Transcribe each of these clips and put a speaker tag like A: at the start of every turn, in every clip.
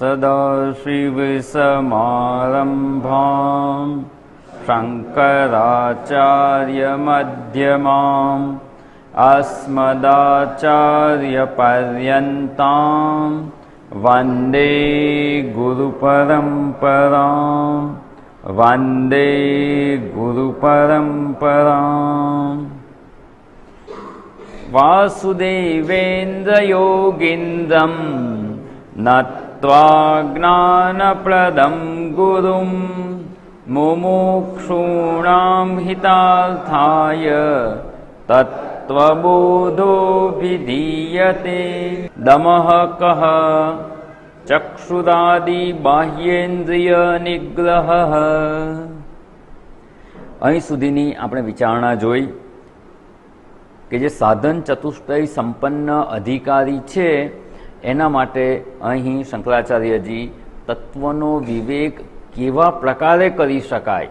A: सदाशिवसमारम्भां शङ्कराचार्यमध्यमाम् अस्मदाचार्यपर्यन्तां वन्दे गुरुपरम्पराम् वन्दे गुरुपरम्पराम्। वासुदेवेन्द्रयोगीन्द्रं नत्वा ज्ञानप्रदं गुरुं मुमुक्षूणां हितार्थाय तत्त्वबोधोऽभिधीयते। दमः कः चक्षुरादि बाह्येन्द्रिय निग्रह। અહીં સુધીની આપણે વિચારણા જોઈ કે જે સાધન ચતુષ્ટય સંપન્ન અધિકારી છે એના માટે અહીં શંકરાચાર્યજી તત્વનો વિવેક કેવા પ્રકારે કરી શકાય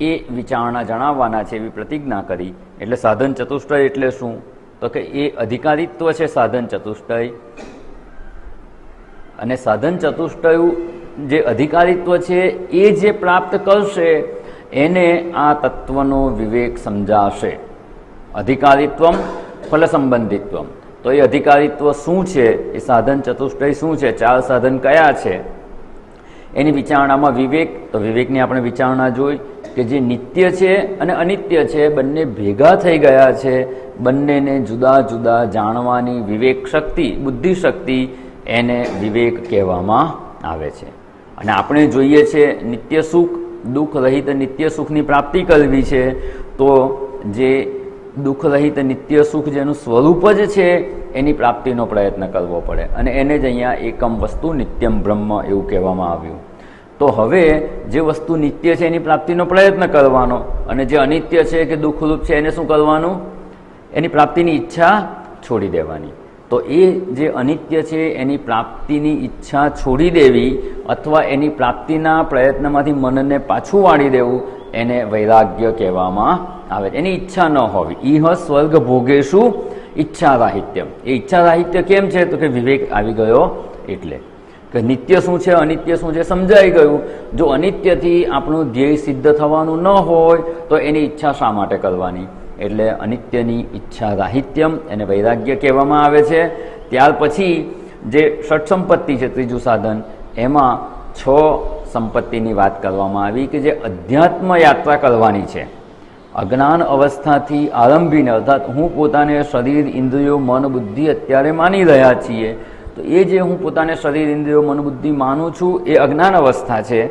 A: એ વિચારણા જણાવવાના છે એવી પ્રતિજ્ઞા કરી. એટલે સાધન ચતુષ્ટય એટલે શું? તો કે એ અધિકારીત્વ છે સાધન ચતુષ્ટય, અને સાધન ચતુષ્ટય જે અધિકારીત્વ છે એ જે પ્રાપ્ત કરશે એને આ તત્વનો વિવેક સમજાશે. અધિકારીત્વમ ફલ સંબંધિત્વમ. તો એ અધિકારીત્વ શું છે, એ સાધન ચતુષ્ટય શું છે, ચાર સાધન કયા છે એની વિચારણામાં વિવેક. તો વિવેકની આપણે વિચારણા જોઈ કે જે નિત્ય છે અને અનિત્ય છે બંને ભેગા થઈ ગયા છે, બંનેને જુદા જુદા જાણવાની વિવેક શક્તિ, બુદ્ધિ શક્તિ, એને વિવેક કહેવામાં આવે છે. અને આપણે જોઈએ છે નિત્ય સુખ, દુઃખ રહિત નિત્ય સુખની પ્રાપ્તિ કરવી છે, તો જે દુઃખ રહિત નિત્ય સુખ જેનું સ્વરૂપ જ છે એની પ્રાપ્તિનો પ્રયત્ન કરવો પડે, અને એને જ અહીંયા એકમ વસ્તુ નિત્યમ બ્રહ્મ એવું કહેવામાં આવ્યું. તો હવે જે વસ્તુ નિત્ય છે એની પ્રાપ્તિનો પ્રયત્ન કરવાનો, અને જે અનિત્ય છે કે દુઃખરૂપ છે એને શું કરવાનું? એની પ્રાપ્તિની ઈચ્છા છોડી દેવાની. તો એ જે અનિત્ય છે એની પ્રાપ્તિની ઈચ્છા છોડી દેવી અથવા એની પ્રાપ્તિના પ્રયત્નમાંથી મનને પાછું વાળી દેવું એને વૈરાગ્ય કહેવામાં આવે. એની ઈચ્છા ન હોવી. ઇહ સ્વર્ગ ભોગેશુ ઈચ્છા રાહિત્યમ. એ ઈચ્છા રાહિત્ય કેમ છે? તો કે વિવેક આવી ગયો એટલે કે નિત્ય શું છે અનિત્ય શું છે સમજાઈ ગયું. જો અનિત્યથી આપણું ધ્યેય સિદ્ધ થવાનું ન હોય તો એની ઈચ્છા શા માટે કરવાની? એટલે અનિત્યની ઈચ્છા રાહિત્યમ એને વૈરાગ્ય કહેવામાં આવે છે. ત્યાર પછી જે ષટ સંપત્તિ છે, ત્રીજું સાધન, એમાં 6 સંપત્તિની વાત કરવામાં આવી કે જે અધ્યાત્મ યાત્રા કરવાની છે. અજ્ઞાન અવસ્થાથી આરંભીને, અર્થાત હું પોતાને શરીર, ઇન્દ્રિયો, મન, બુદ્ધિ અત્યારે માની રહ્યા છીએ, તો એ જે હું પોતાને શરીર, ઇન્દ્રિયો, મન, બુદ્ધિ માનું છું એ અજ્ઞાન અવસ્થા છે.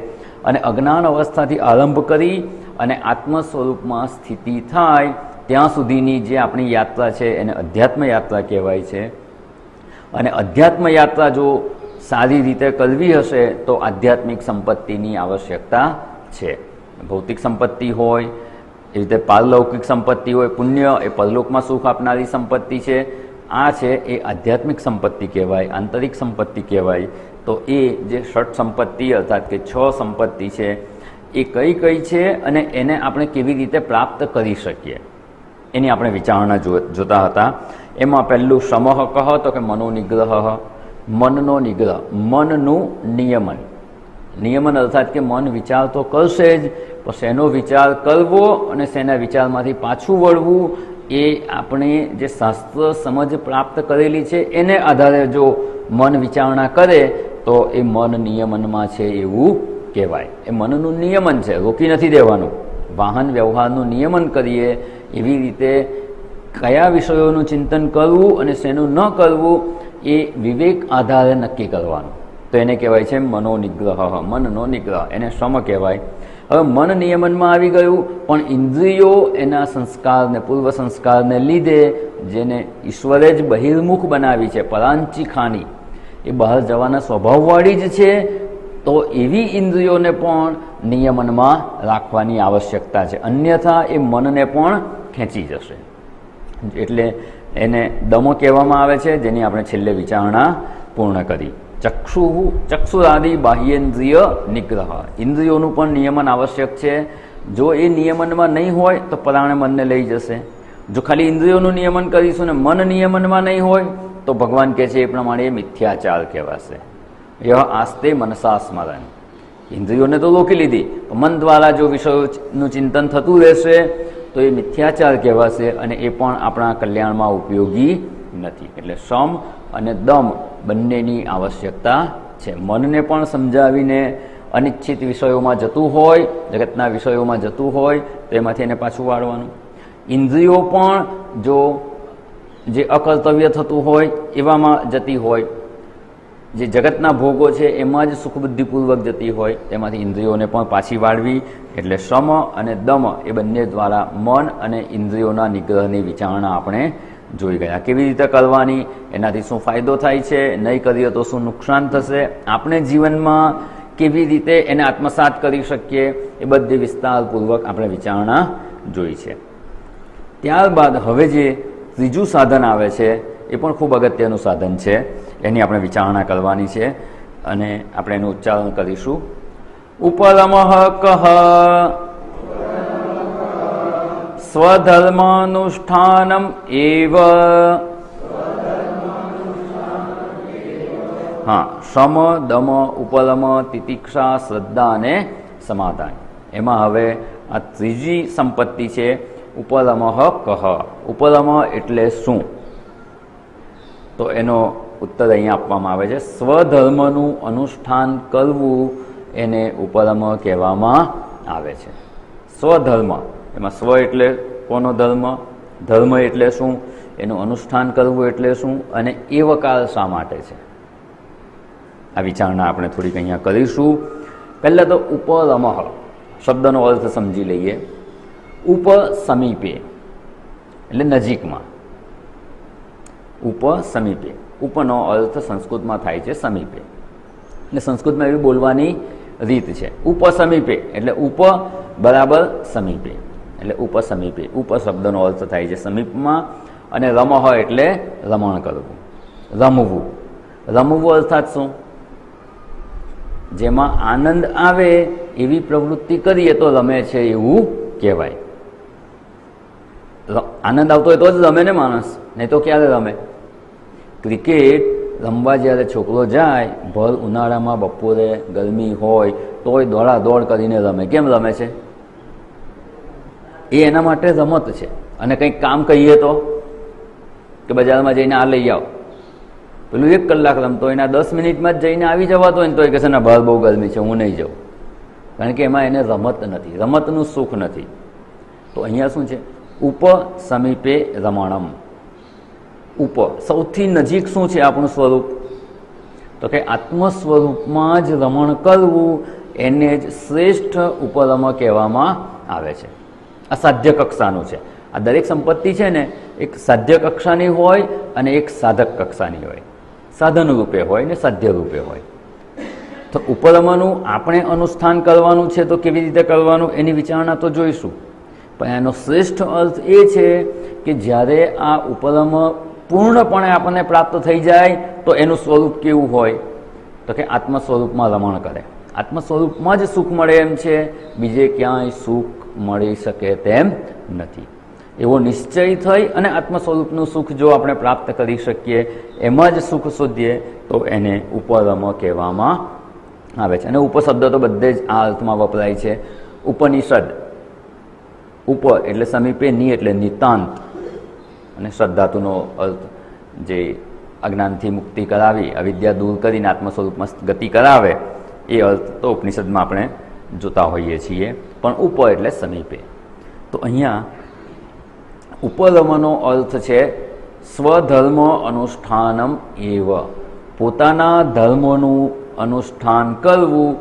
A: અને અજ્ઞાન અવસ્થાથી આરંભ કરી અને આત્મ સ્વરૂપમાં સ્થિતિ થાય ત્યાં સુધીની જે આપણી યાત્રા છે એને અધ્યાત્મ યાત્રા કહેવાય છે. અને અધ્યાત્મ યાત્રા જો સારી રીતે કરવી હશે તો આધ્યાત્મિક સંપત્તિની આવશ્યકતા છે. ભૌતિક સંપત્તિ હોય, એ રીતે પારલૌકિક સંપત્તિ હોય, પુણ્ય એ પરલોકમાં સુખ આપનારી સંપત્તિ છે. આ છે એ આધ્યાત્મિક સંપત્તિ કહેવાય, આંતરિક સંપત્તિ કહેવાય. તો એ જે ષટ સંપત્તિ અર્થાત કે 6 સંપત્તિ છે એ કઈ કઈ છે અને એને આપણે કેવી રીતે પ્રાપ્ત કરી શકીએ એની આપણે વિચારણા જોતા હતા. એમાં પહેલું સમહ કહ, તો કે મનોનિગ્રહ. મનનો નિગ્રહ, મનનું નિયમન. નિયમન અર્થાત કે મન વિચાર તો કરશે જ, પણ શેનો વિચાર કરવો અને શેના વિચારમાંથી પાછું વળવું એ આપણે જે શાસ્ત્ર સમજ પ્રાપ્ત કરેલી છે એને આધારે જો મન વિચારણા કરે તો એ મન નિયમનમાં છે એવું કહેવાય. એ મનનું નિયમન છે, રોકી નથી દેવાનું. વાહન વ્યવહારનું નિયમન કરીએ એવી રીતે કયા વિષયોનું ચિંતન કરવું અને શેનું ન કરવું એ વિવેક આધારે નક્કી કરવાનું. તો એને કહેવાય છે મનોનિગ્રહ, મનનો નિગ્રહ, એને શ્રમ કહેવાય. હવે મન નિયમનમાં આવી ગયું, પણ ઇન્દ્રિયો એના સંસ્કારને, પૂર્વ સંસ્કારને લીધે જેને ઈશ્વરે જ બહિર્મુખ બનાવી છે, પરાંચી ખાની, એ બહાર જવાના સ્વભાવવાળી જ છે. તો એવી ઇન્દ્રિયોને પણ નિયમનમાં રાખવાની આવશ્યકતા છે, અન્યથા એ મનને પણ ખેંચી જશે. એટલે એને દમો કહેવામાં આવે છે, જેની આપણે છેલ્લે વિચારણા પૂર્ણ કરી. ચક્ષુરાદિ બાહ્યેન્દ્રિય નિગ્રહ. ઇન્દ્રિયોનું પણ નિયમન આવશ્યક છે. જો એ નિયમનમાં નહીં હોય તો પરાણે મનને લઈ જશે. જો ખાલી ઇન્દ્રિયોનું નિયમન કરીશું ને મન નિયમનમાં નહીં હોય તો ભગવાન કહે છે એ પ્રમાણે એ મિથ્યાચાર કહેવાશે. યહ આસ્તે મનસા સ્મરણ. ઇન્દ્રિયોને તો રોકી લીધી, મન દ્વારા જો વિષયોનું ચિંતન થતું રહેશે તો એ મિથ્યાચાર કહેવાશે અને એ પણ આપણા કલ્યાણમાં ઉપયોગી નથી. એટલે સમ અને દમ બંનેની આવશ્યકતા છે. મનને પણ સમજાવીને અનિચ્છિત વિષયોમાં જતું હોય, જગતના વિષયોમાં જતું હોય તો એમાંથી એને પાછું વાળવાનું. ઇન્દ્રિયો પણ જો જે અકર્તવ્ય થતું હોય એવામાં જતી હોય, જે જગતના ભોગો છે એમાં જ સુખબુદ્ધિપૂર્વક જતી હોય, તેમાંથી ઇન્દ્રિયોને પણ પાછી વાળવી. એટલે શમ અને દમ એ બંને દ્વારા મન અને ઇન્દ્રિયોના નિગ્રહની વિચારણા આપણે જોઈ ગયા. કેવી રીતે કરવાની, એનાથી શું ફાયદો થાય છે, નહીં કરીએ તો શું નુકસાન થશે, આપણે જીવનમાં કેવી રીતે એને આત્મસાત કરી શકીએ, એ બધી વિસ્તારપૂર્વક આપણે વિચારણા જોઈ છે. ત્યારબાદ હવે જે ત્રીજું સાધન આવે છે એ પણ ખૂબ અગત્યનું સાધન છે, એની આપણે વિચારણા કરવાની છે અને આપણે એનું ઉચ્ચારણ કરીશું. ઉપરમઃ કહ સ્વધર્માનુષ્ઠાનમ એવ. હા, શમ દમ ઉપરમ તિતિક્ષા શ્રદ્ધા અને સમાધાન. એમાં હવે આ ત્રીજી સંપત્તિ છે ઉપરમઃ કહ. ઉપરમ એટલે શું? તો એનો ઉત્તર અહીંયા આપવામાં આવે છે. સ્વધર્મનું અનુષ્ઠાન કરવું એને ઉપરમ કહેવામાં આવે છે. સ્વધર્મ, એમાં સ્વ એટલે કોનો ધર્મ, ધર્મ એટલે શું, એનું અનુષ્ઠાન કરવું એટલે શું, અને એવકાર શા માટે છે, આ વિચારણા આપણે થોડીક અહીંયા કરીશું. પહેલાં તો ઉપરમઃ શબ્દનો અર્થ સમજી લઈએ. ઉપ સમીપે એટલે નજીકમાં. ઉપ સમીપે, ઉપનો અર્થ સંસ્કૃતમાં થાય છે સમીપે, એટલે સંસ્કૃતમાં એવી બોલવાની રીત છે. ઉપ સમીપે એટલે ઉપ બરાબર સમીપે, એટલે ઉપ સમીપે. ઉપ શબ્દનો અર્થ થાય છે સમીપમાં, અને રમઃ એટલે રમણ કરવું, રમવું. રમવું અર્થાત શું? જેમાં આનંદ આવે એવી પ્રવૃત્તિ કરીએ તો રમે છે એવું કહેવાય. આનંદ આવતો હોય તો જ રમે ને માણસ, નહીં તો ક્યારે રમે? ક્રિકેટ રમવા જ્યારે છોકરો જાય, ભર ઉનાળામાં બપોરે ગરમી હોય તોય દોડાદોડ કરીને રમે. કેમ રમે છે? એ એના માટે રમત છે. અને કંઈક કામ કહીએ તો કે બજારમાં જઈને આ લઈ આવ, પેલું 1 કલાક રમતો એના 10 મિનિટમાં જ જઈને આવી જવાતો હોય ને તો એ કહેશે ના બહાર બહુ ગરમી છે, હું નહીં જાઉં. કારણ કે એમાં એને રમત નથી, રમતનું સુખ નથી. તો અહીંયા શું છે? ઉપ સમીપે રમણમ. ઉપ સૌથી નજીક શું છે આપણું સ્વરૂપ? તો કે આત્મ સ્વરૂપમાં જ રમણ કરવું, એને જ શ્રેષ્ઠ ઉપરમ કહેવામાં આવે છે. આ સાધ્ય કક્ષાનું છે. આ દરેક સંપત્તિ છે ને એક સાધ્ય કક્ષાની હોય અને એક સાધક કક્ષાની હોય. સાધન રૂપે હોય ને સાધ્ય રૂપે હોય. તો ઉપરમનું આપણે અનુષ્ઠાન કરવાનું છે, તો કેવી રીતે કરવાનું એની વિચારણા તો જોઈશું. પણ એનો શ્રેષ્ઠ અર્થ એ છે કે જ્યારે આ ઉપરમ પૂર્ણપણે આપણને પ્રાપ્ત થઈ જાય તો એનું સ્વરૂપ કેવું હોય? તો કે આત્મ સ્વરૂપમાં રમણ કરે. આત્મ સ્વરૂપમાં જ સુખ મળે એમ છે, બીજે ક્યાંય સુખ મળી શકે તેમ નથી. એવો નિશ્ચય થઈ અને આત્મ સ્વરૂપનું સુખ જો આપણે પ્રાપ્ત કરી શકીએ, એમાં જ સુખ શોધીએ, તો એને ઉપરમ કહેવામાં આવે છે. અને ઉપશબ્દ તો બધે જ આ અર્થમાં વપરાય છે. ઉપનિષદ, ઉપ એટલે સમીપે, ની એટલે નિતાંત, અને શ્રદ્ધાતુનો અર્થ જે અજ્ઞાનથી મુક્તિ કરાવી, અવિદ્યા દૂર કરીને આત્મ સ્વરૂપમાં ગતિ કરાવે, એ અર્થ તો ઉપનિષદમાં આપણે જોતા હોઈએ છીએ. પણ ઉપ એટલે સમીપે. તો અહીંયા ઉપરમનો અર્થ છે સ્વધર્મ અનુષ્ઠાનમ એવ. પોતાના ધર્મનું અનુષ્ઠાન કરવું,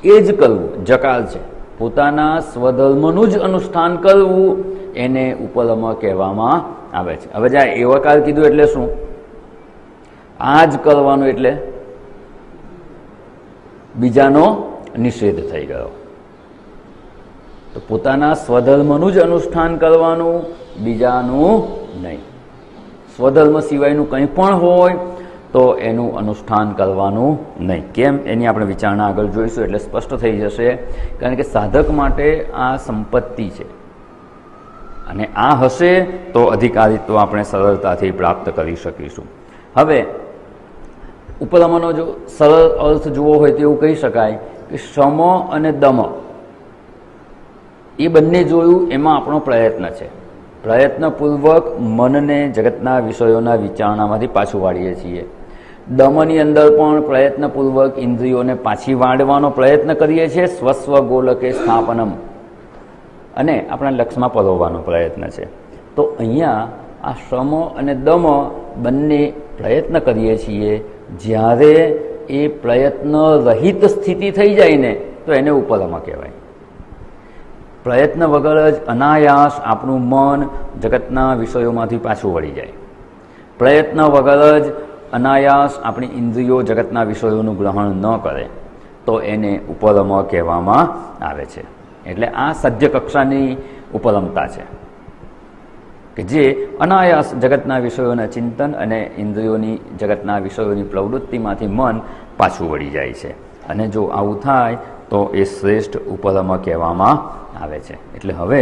A: એ જ કરવું, જકાર છે. પોતાના સ્વધર્મનું જ અનુષ્ઠાન કરવું એને ઉપરમ કહેવામાં આવે છે. હવે જ્યાં એવકાર કીધું એટલે શું? આ જ કરવાનું એટલે બીજાનો નિષેધ થઈ ગયો. તો પોતાના સ્વધર્મનું જ અનુષ્ઠાન કરવાનું, બીજાનું નહીં. સ્વધર્મ સિવાયનું કંઈ પણ હોય તો એનું અનુષ્ઠાન કરવાનું નહીં. કેમ? એની આપણે વિચારણા આગળ જોઈશું એટલે સ્પષ્ટ થઈ જશે. કારણ કે સાધક માટે આ સંપત્તિ છે, અને આ હશે તો અધિકારીત્વ આપણે સરળતાથી પ્રાપ્ત કરી શકીશું. હવે ઉપરમાંનો જો સરળ અર્થ જોવો હોય તો એવું કહી શકાય કે શમ અને દમ એ બંને જોયું એમાં આપણો પ્રયત્ન છે. પ્રયત્નપૂર્વક મનને જગતના વિષયોના વિચારણામાંથી પાછું વાળીએ છીએ. દમની અંદર પણ પ્રયત્નપૂર્વક ઇન્દ્રિયોને પાછી વાળવાનો પ્રયત્ન કરીએ છીએ, સ્વસ્વ ગોલકે સ્થાપનમ, અને આપણા લક્ષ્યમાં પરોવવાનો પ્રયત્ન છે. તો અહીંયા આ શ્રમ અને દમ બંને પ્રયત્ન કરીએ છીએ. જ્યારે એ પ્રયત્ન રહિત સ્થિતિ થઈ જાય ને તો એને ઉપરમ કહેવાય. પ્રયત્ન વગર જ અનાયાસ આપણું મન જગતના વિષયોમાંથી પાછું વળી જાય. પ્રયત્ન વગર જ અનાયાસ આપણી ઇન્દ્રિયો જગતના વિષયોનું ગ્રહણ ન કરે તો એને ઉપરમ કહેવામાં આવે છે. એટલે આ સદ્ય કક્ષાની ઉપરમતા છે કે જે અનાયાસ જગતના વિષયોના ચિંતન અને ઇન્દ્રિયોની જગતના વિષયોની પ્રવૃત્તિમાંથી મન પાછું વળી જાય છે. અને જો આવું થાય તો એ શ્રેષ્ઠ ઉપરમ કહેવામાં આવે છે. એટલે હવે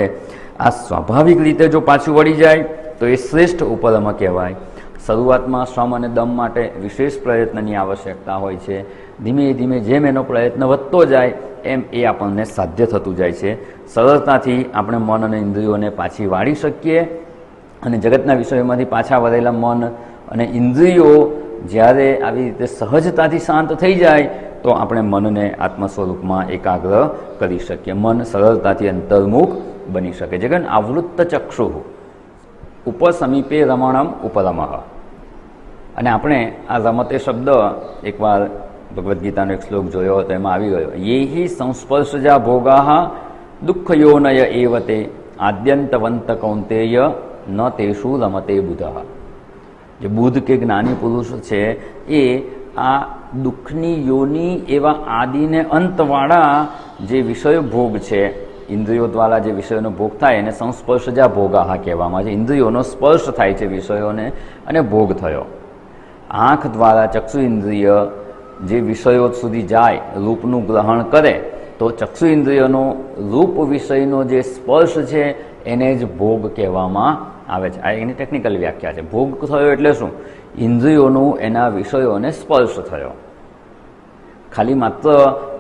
A: આ સ્વાભાવિક રીતે જો પાછું વળી જાય તો એ શ્રેષ્ઠ ઉપરમ કહેવાય. શરૂઆતમાં શ્રમ અને દમ માટે વિશેષ પ્રયત્નની આવશ્યકતા હોય છે. ધીમે ધીમે જેમ એનો પ્રયત્ન વધતો જાય એમ એ આપણને સાધ્ય થતું જાય છે. સરળતાથી આપણે મન અને ઇન્દ્રિયોને પાછી વાળી શકીએ અને જગતના વિષયોમાંથી પાછા વળેલા મન અને ઇન્દ્રિયો જ્યારે આવી રીતે સહજતાથી શાંત થઈ જાય તો આપણે મનને આત્મ સ્વરૂપમાં એકાગ્ર કરી શકીએ. મન સરળતાથી અંતર્મુખ બની શકે. જગન આવૃત્ત ચક્ષુ ઉપસમીપે રમણમ ઉપરમઃ. અને આપણે આ રમતે શબ્દ એકવાર ભગવદ્ ગીતાનો એક શ્લોક જોયો હતો, એમાં આવી ગયો યેહિ સંસ્પર્શજા ભોગા દુઃખયોનય એવતે આદ્યંતવંત કૌંતેય ન તેષુ રમતે બુધઃ. જે બુદ્ધ કે જ્ઞાની પુરુષ છે એ આ દુઃખની યોની એવા આદિને અંતવાળા જે વિષય ભોગ છે, ઇન્દ્રિયો દ્વારા જે વિષયોનો ભોગ થાય એને સંસ્પર્શજા ભોગા કહેવામાં આવે છે. ઇન્દ્રિયોનો સ્પર્શ થાય છે વિષયોને અને ભોગ થયો. આંખ દ્વારા ચક્ષુ ઇન્દ્રિય જે વિષયો સુધી જાય, રૂપનું ગ્રહણ કરે તો ચક્ષુ ઇન્દ્રિયનો રૂપ વિષયનો જે સ્પર્શ છે એને જ ભોગ કહેવામાં આવે છે. આ એની ટેકનિકલ વ્યાખ્યા છે. ભોગ થયો એટલે શું? ઇન્દ્રિયોનું એના વિષયોને સ્પર્શ થયો. ખાલી માત્ર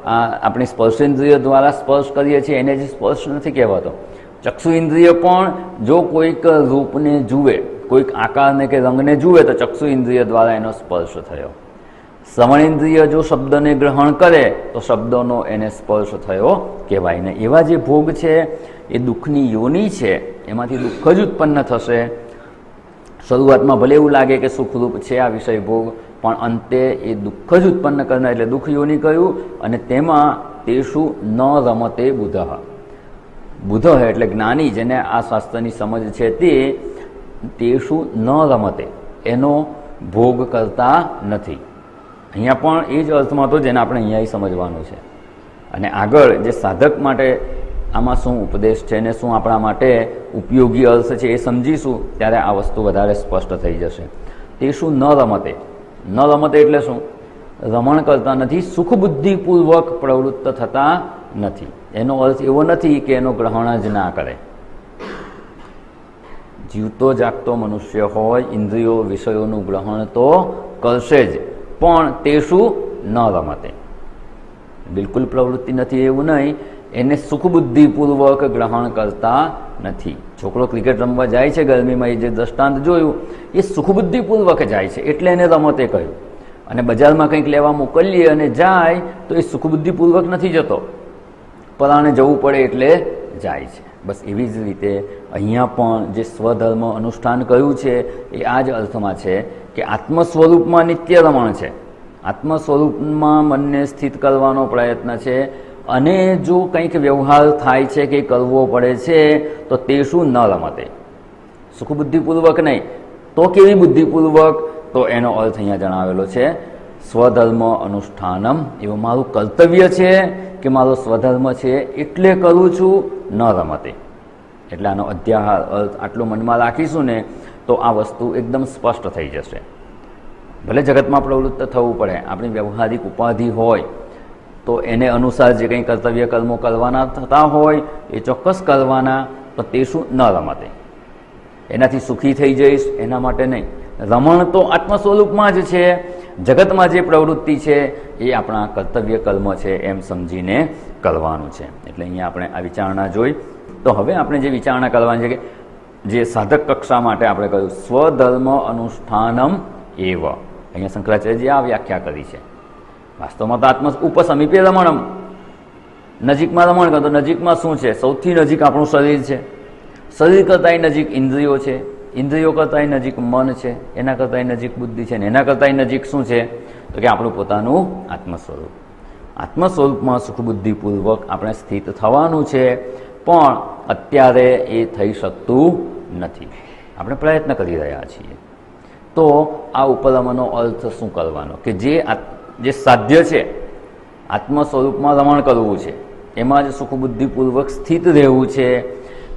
A: આપણી સ્પર્શેન્દ્રિય દ્વારા સ્પર્શ કરીએ છીએ એને જ સ્પર્શ નથી કહેવાતો. ચક્ષુ ઇન્દ્રિય પણ જો કોઈક રૂપને જુએ, કોઈક આકારને કે રંગને જુએ તો ચક્ષુ ઇન્દ્રિય દ્વારા એનો સ્પર્શ થયો. શ્રવણેન્દ્રિય જો શબ્દને ગ્રહણ કરે તો શબ્દોનો એને સ્પર્શ થયો કહેવાય. ને એવા જે ભોગ છે એ દુઃખની યોની છે, એમાંથી દુઃખ જ ઉત્પન્ન થશે. શરૂઆતમાં ભલે એવું લાગે કે સુખરૂપ છે આ વિષય ભોગ, પણ અંતે એ દુઃખ જ ઉત્પન્ન કરનાર, એટલે દુઃખ યોની કહ્યું. અને તેમાં તેષુ ન રમતે બુધઃ. બુધ એટલે જ્ઞાની, જેને આ શાસ્ત્રની સમજ છે તે તેષુ ન રમતે, એનો ભોગ કરતા નથી. અહીંયા પણ એ જ અર્થમાં તો જેને આપણે અહીંયા સમજવાનું છે. અને આગળ જે સાધક માટે આમાં શું ઉપદેશ છે ને શું આપણા માટે ઉપયોગી અર્થ છે એ સમજીશું ત્યારે આ વસ્તુ વધારે સ્પષ્ટ થઈ જશે. તે શું ન રમતે? ન રમતે એટલે શું? રમણ કરતા નથી, સુખબુદ્ધિપૂર્વક પ્રવૃત્ત થતા નથી. એનો અર્થ એવો નથી કે એનો ગ્રહણ જ ના કરે. જીવતો જાગતો મનુષ્ય હોય, ઇન્દ્રિયો વિષયોનું ગ્રહણ તો કરશે જ, પણ તે શું ન રમતે, બિલકુલ પ્રવૃત્તિ નથી એવું નહીં, એને સુખબુદ્ધિપૂર્વક ગ્રહણ કરતા નથી. છોકરો ક્રિકેટ રમવા જાય છે ગરમીમાં, એ જે દ્રષ્ટાંત જોયું એ સુખબુદ્ધિપૂર્વક જાય છે એટલે એને રમતે કહ્યું. અને બજારમાં કંઈક લેવા મોકલીએ અને જાય તો એ સુખબુદ્ધિપૂર્વક નથી જતો, પરાણે જવું પડે એટલે જાય છે. બસ એવી જ રીતે અહીંયા પણ જે સ્વધર્મ અનુષ્ઠાન કહ્યું છે એ આ જ અર્થમાં છે કે આત્મ સ્વરૂપમાં નિત્ય રમણ છે, આત્મ સ્વરૂપમાં મનને સ્થિત કરવાનો પ્રયત્ન છે. અને જો કંઈક વ્યવહાર થાય છે કે કરવો પડે છે તો તે શું ન રમતે, સુખબુદ્ધિપૂર્વક નહીં તો કેવી બુદ્ધિપૂર્વક? તો એનો અર્થ અહીંયા જણાવેલો છે સ્વધર્મ અનુષ્ઠાનમ. એવું મારું કર્તવ્ય છે કે મારો સ્વધર્મ છે એટલે કરું છું, ન રમતે. એટલે આનો અધ્યાહાર અર્થ આટલો મનમાં રાખીશું ને તો આ વસ્તુ એકદમ સ્પષ્ટ થઈ જશે. ભલે જગતમાં પ્રવૃત્ત થવું પડે, આપણી વ્યવહારિક ઉપાધિ હોય તો એને અનુસાર જે કંઈ કર્તવ્ય કર્મો કરવાના થતા હોય એ ચોક્કસ કરવાના, તો તે શું ન રમતે. એનાથી સુખી થઈ જઈશ એના માટે નહીં, રમણ તો આત્મ સ્વરૂપમાં જ છે, જગતમાં જે પ્રવૃત્તિ છે એ આપણા કર્તવ્ય કર્મ છે એમ સમજીને કરવાનું છે. એટલે અહીંયા આપણે આ વિચારણા જોઈ. તો હવે આપણે જે વિચારણા કરવાની છે કે જે સાધક કક્ષા માટે આપણે કહ્યું સ્વધર્મ અનુષ્ઠાનમ એવ, અહીંયા શંકરાચાર્યજીએ આ વ્યાખ્યા કરી છે. વાસ્તવમાં તો આત્મ ઉપસમીપે રમણમ, નજીકમાં રમણ કરતો. નજીકમાં શું છે? સૌથી નજીક આપણું શરીર છે, શરીર કરતાંય નજીક ઇન્દ્રિયો છે, ઇન્દ્રિયો કરતાંય નજીક મન છે, એના કરતાંય નજીક બુદ્ધિ છે, ને એના કરતાંય નજીક શું છે? તો કે આપણું પોતાનું આત્મ સ્વરૂપ. આત્મ સ્વરૂપમાં સુખ બુદ્ધિપૂર્વક આપણે સ્થિત થવાનું છે, પણ અત્યારે એ થઈ શકતું નથી. આપણે પ્રયત્ન કરી રહ્યા છીએ. તો આ ઉપરમનો અર્થ શું કરવાનો? કે જે સાધ્ય છે આત્મ સ્વરૂપમાં રમણ કરવું છે, એમાં જ સુખ બુદ્ધિપૂર્વક સ્થિત રહેવું છે,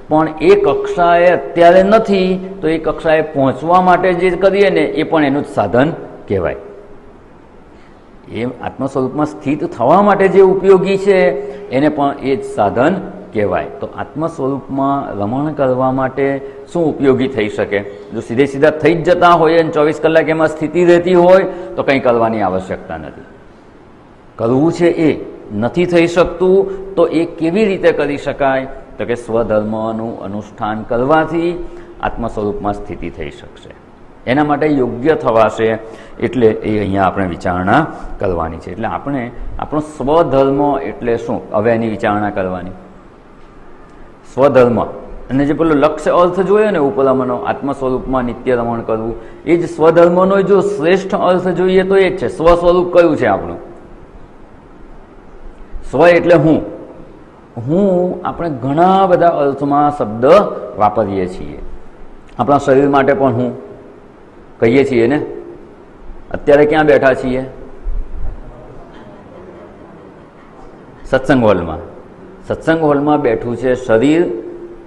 A: પણ એ કક્ષાએ અત્યારે નથી. તો એ કક્ષાએ પહોંચવા માટે જે કરીએ ને એ પણ એનું જ સાધન કહેવાય. એ આત્મ સ્વરૂપમાં સ્થિત થવા માટે જે ઉપયોગી છે એને પણ એ જ સાધન કહેવાય. તો આત્મ સ્વરૂપમાં રમણ કરવા માટે શું ઉપયોગી થઈ શકે? જો સીધે સીધા થઈ જ જતા હોય અને 24 કલાક એમાં સ્થિતિ રહેતી હોય તો કંઈ કરવાની આવશ્યકતા નથી. કરવું છે એ નથી થઈ શકતું, તો એ કેવી રીતે કરી શકાય? તો કે સ્વધર્મનું અનુષ્ઠાન કરવાથી આત્મ સ્વરૂપમાં સ્થિતિ થઈ શકશે. એના માટે યોગ્ય થવાશે. એટલે એ અહીંયા આપણે વિચારણા કરવાની છે. એટલે આપણે આપણો સ્વધર્મ એટલે શું, હવે એની વિચારણા કરવાની. સ્વધર્મ અને જે પેલો લક્ષ્ય અર્થ જોયો ને ઉપરમનો, આત્મ સ્વરૂપમાં નિત્ય રમણ કરવું, એ જ સ્વધર્મનો જો શ્રેષ્ઠ અર્થ જોઈએ તો એ જ છે. સ્વ સ્વરૂપ કયું છે આપણું? સ્વ એટલે હું. આપણે ઘણા બધા અર્થમાં શબ્દ વાપરીએ છીએ. આપણા શરીર માટે પણ હું કહીએ છીએ ને. અત્યારે ક્યાં બેઠા છીએ? સત્સંગ હોલમાં. સત્સંગ હોલમાં બેઠું છે શરીર,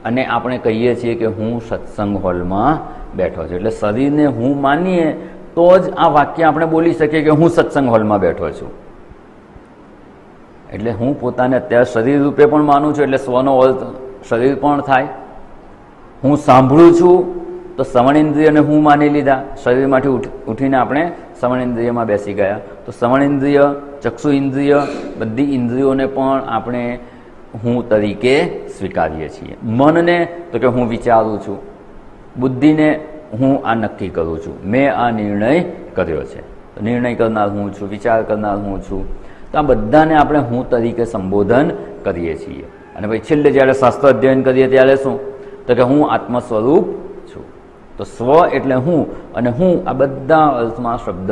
A: અને આપણે કહીએ છીએ કે હું સત્સંગ હોલમાં બેઠો છું. એટલે શરીરને હું માનીએ તો જ આ વાક્ય આપણે બોલી શકીએ કે હું સત્સંગ હોલમાં બેઠો છું. એટલે હું પોતાને અત્યારે શરીર રૂપે પણ માનું છું, એટલે સ્વનો અર્થ શરીર પણ થાય. હું સાંભળું છું તો શ્રવણેન્દ્રિયને હું માની લીધા. શરીરમાંથી ઉઠીને આપણે શ્રવણેન્દ્રિયમાં બેસી ગયા. તો શ્રવણેન્દ્રિય, ચક્ષુ ઇન્દ્રિય, બધી ઇન્દ્રિયોને પણ આપણે હું તરીકે સ્વીકારીએ છીએ. મનને તો કે હું વિચારું છું, બુદ્ધિને હું આ નક્કી કરું છું, મેં આ નિર્ણય કર્યો છે. તો નિર્ણય કરનાર હું છું, વિચાર કરનાર હું છું. તો આ બધાને આપણે હું તરીકે સંબોધન કરીએ છીએ. અને પછી છેલ્લે જ્યારે શાસ્ત્ર અધ્યયન કરીએ ત્યારે શું? તો કે હું આત્મ સ્વરૂપ છું. તો સ્વ એટલે હું, અને હું આ બધા અર્થમાં શબ્દ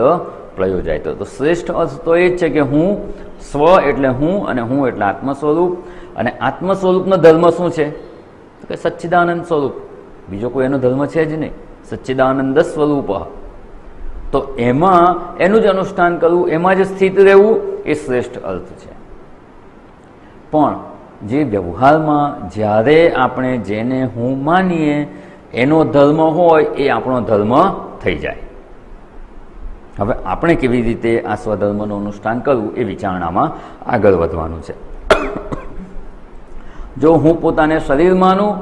A: પ્રયોજાય. તો શ્રેષ્ઠ અર્થ તો એ જ છે કે હું, સ્વ એટલે હું, અને હું એટલે આત્મ સ્વરૂપ. અને આત્મ સ્વરૂપનો ધર્મ શું છે? તો કે સચ્ચિદાનંદ સ્વરૂપ. બીજો કોઈ એનો ધર્મ છે જ નહીં. સચ્ચિદાનંદ સ્વરૂપ. તો એમાં એનું જ અનુષ્ઠાન કરવું, એમાં જ સ્થિત રહેવું, એ શ્રેષ્ઠ અર્થ છે. પણ જે વ્યવહારમાં જ્યારે આપણે જેને હું માનીએ એનો ધર્મ હોય એ આપણો ધર્મ થઈ જાય. હવે આપણે કેવી રીતે આ સ્વધર્મનું અનુષ્ઠાન કરવું એ વિચારણામાં આગળ વધવાનું છે. જો હું પોતાને શરીર માનું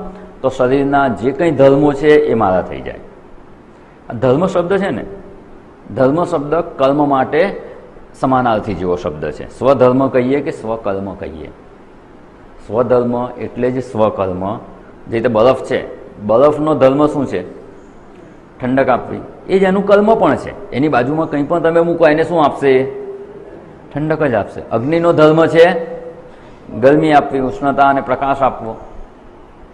A: તો શરીરના જે કંઈ ધર્મો છે એ મારા થઈ જાય. આ ધર્મ શબ્દ છે ને, ધર્મ શબ્દ કર્મ માટે સમાનાર્થી જેવો શબ્દ છે. સ્વધર્મ કહીએ કે સ્વકર્મ કહીએ. સ્વધર્મ એટલે જ સ્વકર્મ. જે રીતે બરફ છે, બરફનો ધર્મ શું છે? ઠંડક આપવી. એ જ એનું કર્મ પણ છે. એની બાજુમાં કંઈ પણ તમે મૂકો એને શું આપશે? ઠંડક જ આપશે. અગ્નિનો ધર્મ છે ગરમી આપવી, ઉષ્ણતા અને પ્રકાશ આપવો.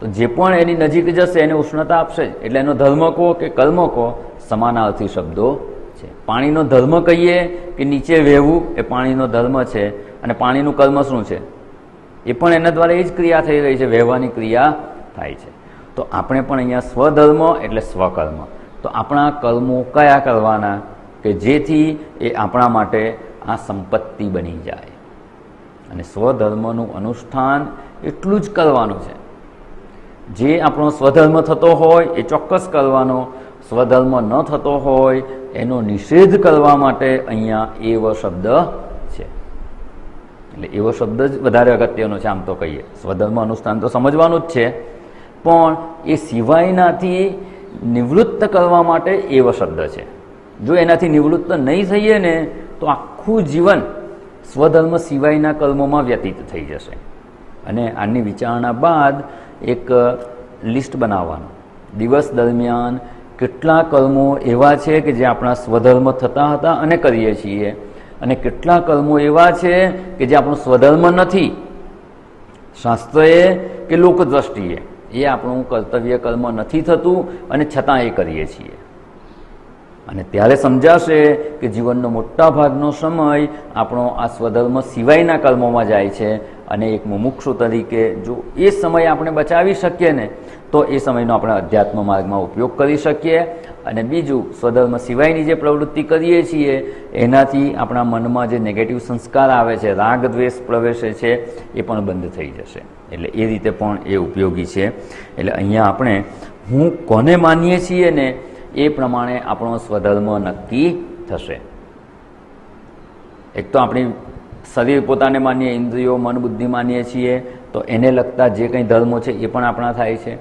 A: તો જે પણ એની નજીક જશે એને ઉષ્ણતા આપશે જ. એટલે એનો ધર્મ કહો કે કર્મ કહો, સમાનાર્થી શબ્દો છે. પાણીનો ધર્મ કહીએ કે નીચે વહેવું, એ પાણીનો ધર્મ છે. અને પાણીનું કર્મ શું છે? એ પણ એના દ્વારા એ જ ક્રિયા થઈ રહી છે, વહેવાની ક્રિયા થાય છે. તો આપણે પણ અહીંયા સ્વધર્મ એટલે સ્વકર્મ. તો આપણા કર્મો કયા કરવાના કે જેથી એ આપણા માટે આ સંપત્તિ બની જાય. અને સ્વધર્મનું અનુષ્ઠાન એટલું જ કરવાનું છે. જે આપણો સ્વધર્મ થતો હોય એ ચોક્કસ કરવાનો, સ્વધર્મ ન થતો હોય એનો નિષેધ કરવા માટે અહીંયા એવ શબ્દ છે. એટલે એવો શબ્દ જ વધારે અગત્યનો છે. આમ તો કહીએ સ્વધર્મ અનુષ્ઠાન તો સમજવાનું જ છે, પણ એ સિવાયનાથી નિવૃત્ત કરવા માટે એવ શબ્દ છે. જો એનાથી નિવૃત્ત નહીં થઈએ ને તો આખું જીવન સ્વધર્મ સિવાયના કર્મોમાં વ્યતીત થઈ જશે. અને આની વિચારણા બાદ એક લિસ્ટ બનાવવાનું, દિવસ દરમિયાન કેટલા કર્મો એવા છે કે જે આપણા સ્વધર્મ થતા હતા અને કરીએ છીએ, અને કેટલા કર્મો એવા છે કે જે આપણું સ્વધર્મ નથી, શાસ્ત્રએ કે લોકદ્રષ્ટિએ એ આપણું કર્તવ્ય કર્મ નથી થતું અને છતાં એ કરીએ છીએ. અને ત્યારે સમજાશે કે જીવનનો મોટા ભાગનો સમય આપણો આ સ્વધર્મ સિવાયના કર્મોમાં જાય છે. અને એક મુમુક્ષુ તરીકે જો એ સમય આપણે બચાવી શકીએ ને તો એ સમયનો આપણે અધ્યાત્મ માર્ગમાં ઉપયોગ કરી શકીએ. અને બીજું, સ્વધર્મ સિવાયની જે પ્રવૃત્તિ કરીએ છીએ એનાથી આપણા મનમાં જે નેગેટિવ સંસ્કાર આવે છે, રાગ દ્વેષ પ્રવેશે છે, એ પણ બંધ થઈ જશે. એટલે એ રીતે પણ એ ઉપયોગી છે. એટલે અહીંયા આપણે હું કોને માનીએ છીએ ને એ પ્રમાણે આપણો સ્વધર્મ નક્કી થશે. એક તો આપણી શરીર પોતાને માનીએ, ઇન્દ્રિયો મન બુદ્ધિ માનીએ છીએ તો એને લગતા જે કંઈ ધર્મો છે એ પણ આપણા થાય છે.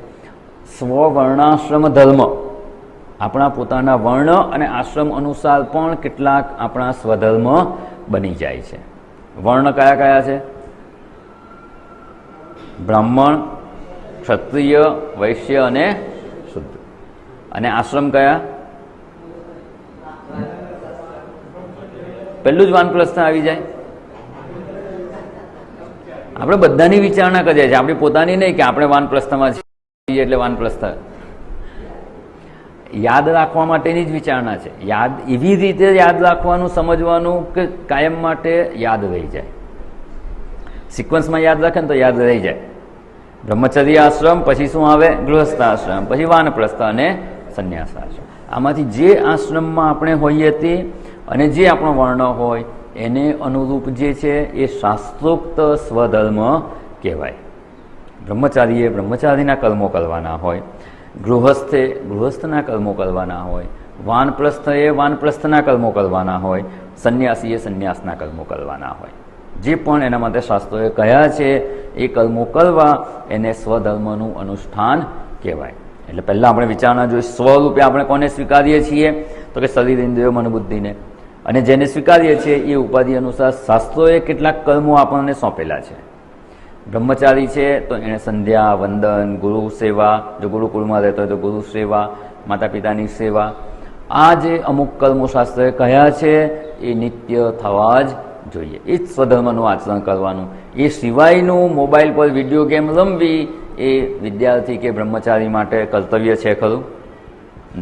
A: સ્વવર્ણાશ્રમ ધર્મ, આપણા પોતાના વર્ણ અને આશ્રમ અનુસાર પણ કેટલાક આપણા સ્વધર્મ બની જાય છે. વર્ણ કયા કયા છે? બ્રાહ્મણ, ક્ષત્રિય, વૈશ્ય અને શુદ્ર. અને આશ્રમ કયા? પહેલું જ વાનપ્રસ્થ આવી જાય. આપણે બધાની વિચારણા કરીએ છીએ, આપણી પોતાની નહીં કે આપણે વાનપ્રસ્થમાં છીએ એટલે વાનપ્રસ્થ. યાદ રાખવા માટેની જ વિચારણા છે. યાદ એવી રીતે યાદ રાખવાનું, સમજવાનું કે કાયમ માટે યાદ રહી જાય. સિક્વન્સમાં યાદ રાખે ને તો યાદ રહી જાય. બ્રહ્મચર્ય આશ્રમ, પછી શું આવે? ગૃહસ્થ આશ્રમ, પછી વાનપ્રસ્થ અને સંન્યાસ આશ્રમ. આમાંથી જે આશ્રમમાં આપણે હોઈએ તે અને જે આપણો વર્ણ હોય એને અનુરૂપ જે છે એ શાસ્ત્રોક્ત સ્વધર્મ કહેવાય. બ્રહ્મચારીએ બ્રહ્મચારીના કર્મો કરવાના હોય, ગૃહસ્થે ગૃહસ્થના કર્મો કરવાના હોય, વાનપ્રસ્થએ વાનપ્રસ્થના કર્મો કરવાના હોય, સંન્યાસીએ સંન્યાસના કર્મો કરવાના હોય. જે પણ એના માટે શાસ્ત્રોએ કહ્યા છે એ કર્મો કરવા એને સ્વધર્મનું અનુષ્ઠાન કહેવાય. એટલે પહેલાં આપણે વિચારણા જોઈએ, સ્વરૂપે આપણે કોને સ્વીકારીએ છીએ? તો કે શરીર, ઇન્દ્રિયો, મન બુદ્ધિને. અને જેને સ્વીકારીએ છીએ એ ઉપાધિ અનુસાર શાસ્ત્રોએ કેટલાક કર્મો આપણને સોંપેલા છે. બ્રહ્મચારી છે તો એણે સંધ્યા, વંદન, ગુરુ સેવા, જો ગુરુકુળમાં રહેતો હોય તો ગુરુ સેવા, માતા પિતાની સેવા, આ જે અમુક કર્મો શાસ્ત્રોએ કહ્યા છે એ નિત્ય થવા જ જોઈએ. એ જ સ્વધર્મનું આચરણ કરવાનું. એ સિવાયનું મોબાઈલ પર વિડીયો ગેમ રમવી એ વિદ્યાર્થી કે બ્રહ્મચારી માટે કર્તવ્ય છે ખરું?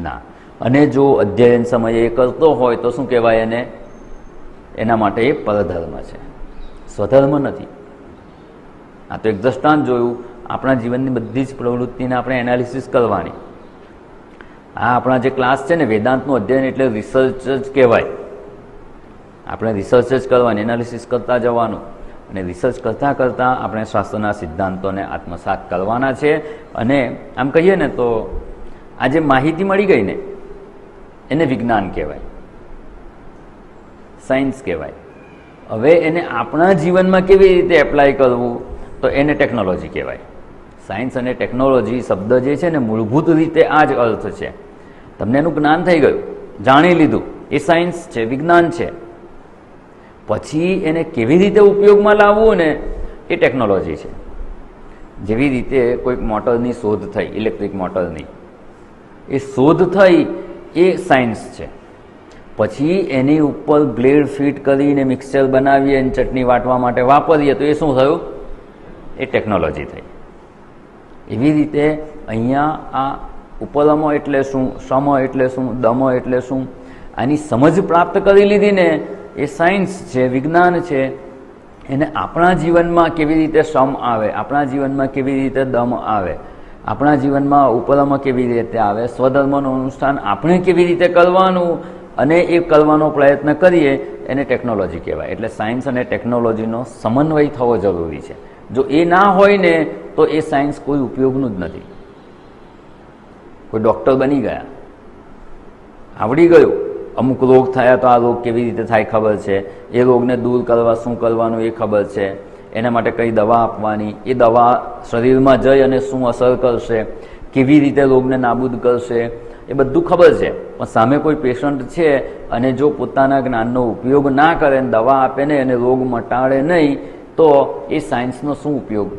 A: ના. અને જો અધ્યયન સમયે એ કરતો હોય તો શું કહેવાય એને? એના માટે એ પરધર્મ છે, સ્વધર્મ નથી. આ તો એક દ્રષ્ટાંત જોયું. આપણા જીવનની બધી જ પ્રવૃત્તિને આપણે એનાલિસિસ કરવાની. આ આપણા જે ક્લાસ છે ને, વેદાંતનું અધ્યયન એટલે રિસર્ચ જ કહેવાય. આપણે રિસર્ચ જ કરવાની, એનાલિસિસ કરતા જવાનું. અને રિસર્ચ કરતાં કરતાં આપણે શાસ્ત્રના સિદ્ધાંતોને આત્મસાત કરવાના છે. અને આમ કહીએ ને તો આ જે માહિતી મળી ગઈ ને એને વિજ્ઞાન કહેવાય, સાયન્સ કહેવાય. હવે એને આપણા જીવનમાં કેવી રીતે એપ્લાય કરવું તો એને ટેકનોલોજી કહેવાય. સાયન્સ અને ટેકનોલોજી શબ્દ જે છે ને મૂળભૂત રીતે આ જ અર્થ છે. તમને એનું જ્ઞાન થઈ ગયું, જાણી લીધું, એ સાયન્સ છે, વિજ્ઞાન છે. પછી એને કેવી રીતે ઉપયોગમાં લાવવું ને એ ટેકનોલોજી છે. જેવી રીતે કોઈક મોટરની શોધ થઈ, ઇલેક્ટ્રિક મોટરની, એ શોધ થઈ એ સાયન્સ છે. પછી એની ઉપર બ્લેડ ફિટ કરીને મિક્સચર બનાવીએ અને ચટણી વાટવા માટે વાપરીએ તો એ શું થયું? એ ટેકનોલોજી થઈ. એવી રીતે અહીંયા આ ઉપરમ એટલે શું, સમ એટલે શું, દમ એટલે શું, આની સમજ પ્રાપ્ત કરી લીધી ને એ સાયન્સ છે, વિજ્ઞાન છે. એને આપણા જીવનમાં કેવી રીતે સમ આવે, આપણા જીવનમાં કેવી રીતે દમ આવે, આપણા જીવનમાં ઉપરમ કેવી રીતે આવે, સ્વધર્મનું અનુષ્ઠાન આપણે કેવી રીતે કરવાનું અને એ કરવાનો પ્રયત્ન કરીએ એને ટેકનોલોજી કહેવાય. એટલે સાયન્સ અને ટેકનોલોજીનો સમન્વય થવો જરૂરી છે. જો એ ના હોય ને તો એ સાયન્સ કોઈ ઉપયોગનું જ નથી. કોઈ ડૉક્ટર બની ગયા, આવડી ગયું, અમુક રોગ થયા તો આ રોગ કેવી રીતે થાય ખબર છે, એ રોગને દૂર કરવા શું કરવાનું એ ખબર છે, એના માટે કઈ દવા આપવાની, એ દવા શરીરમાં જઈ અને શું અસર કરશે, કેવી રીતે રોગને નાબૂદ કરશે એ બધું ખબર છે, પણ સામે કોઈ પેશન્ટ છે અને જો પોતાના જ્ઞાનનો ઉપયોગ ના કરે, દવા આપે નહીં અને રોગ મટાડે નહીં, તો એ સાયન્સનો શું ઉપયોગ?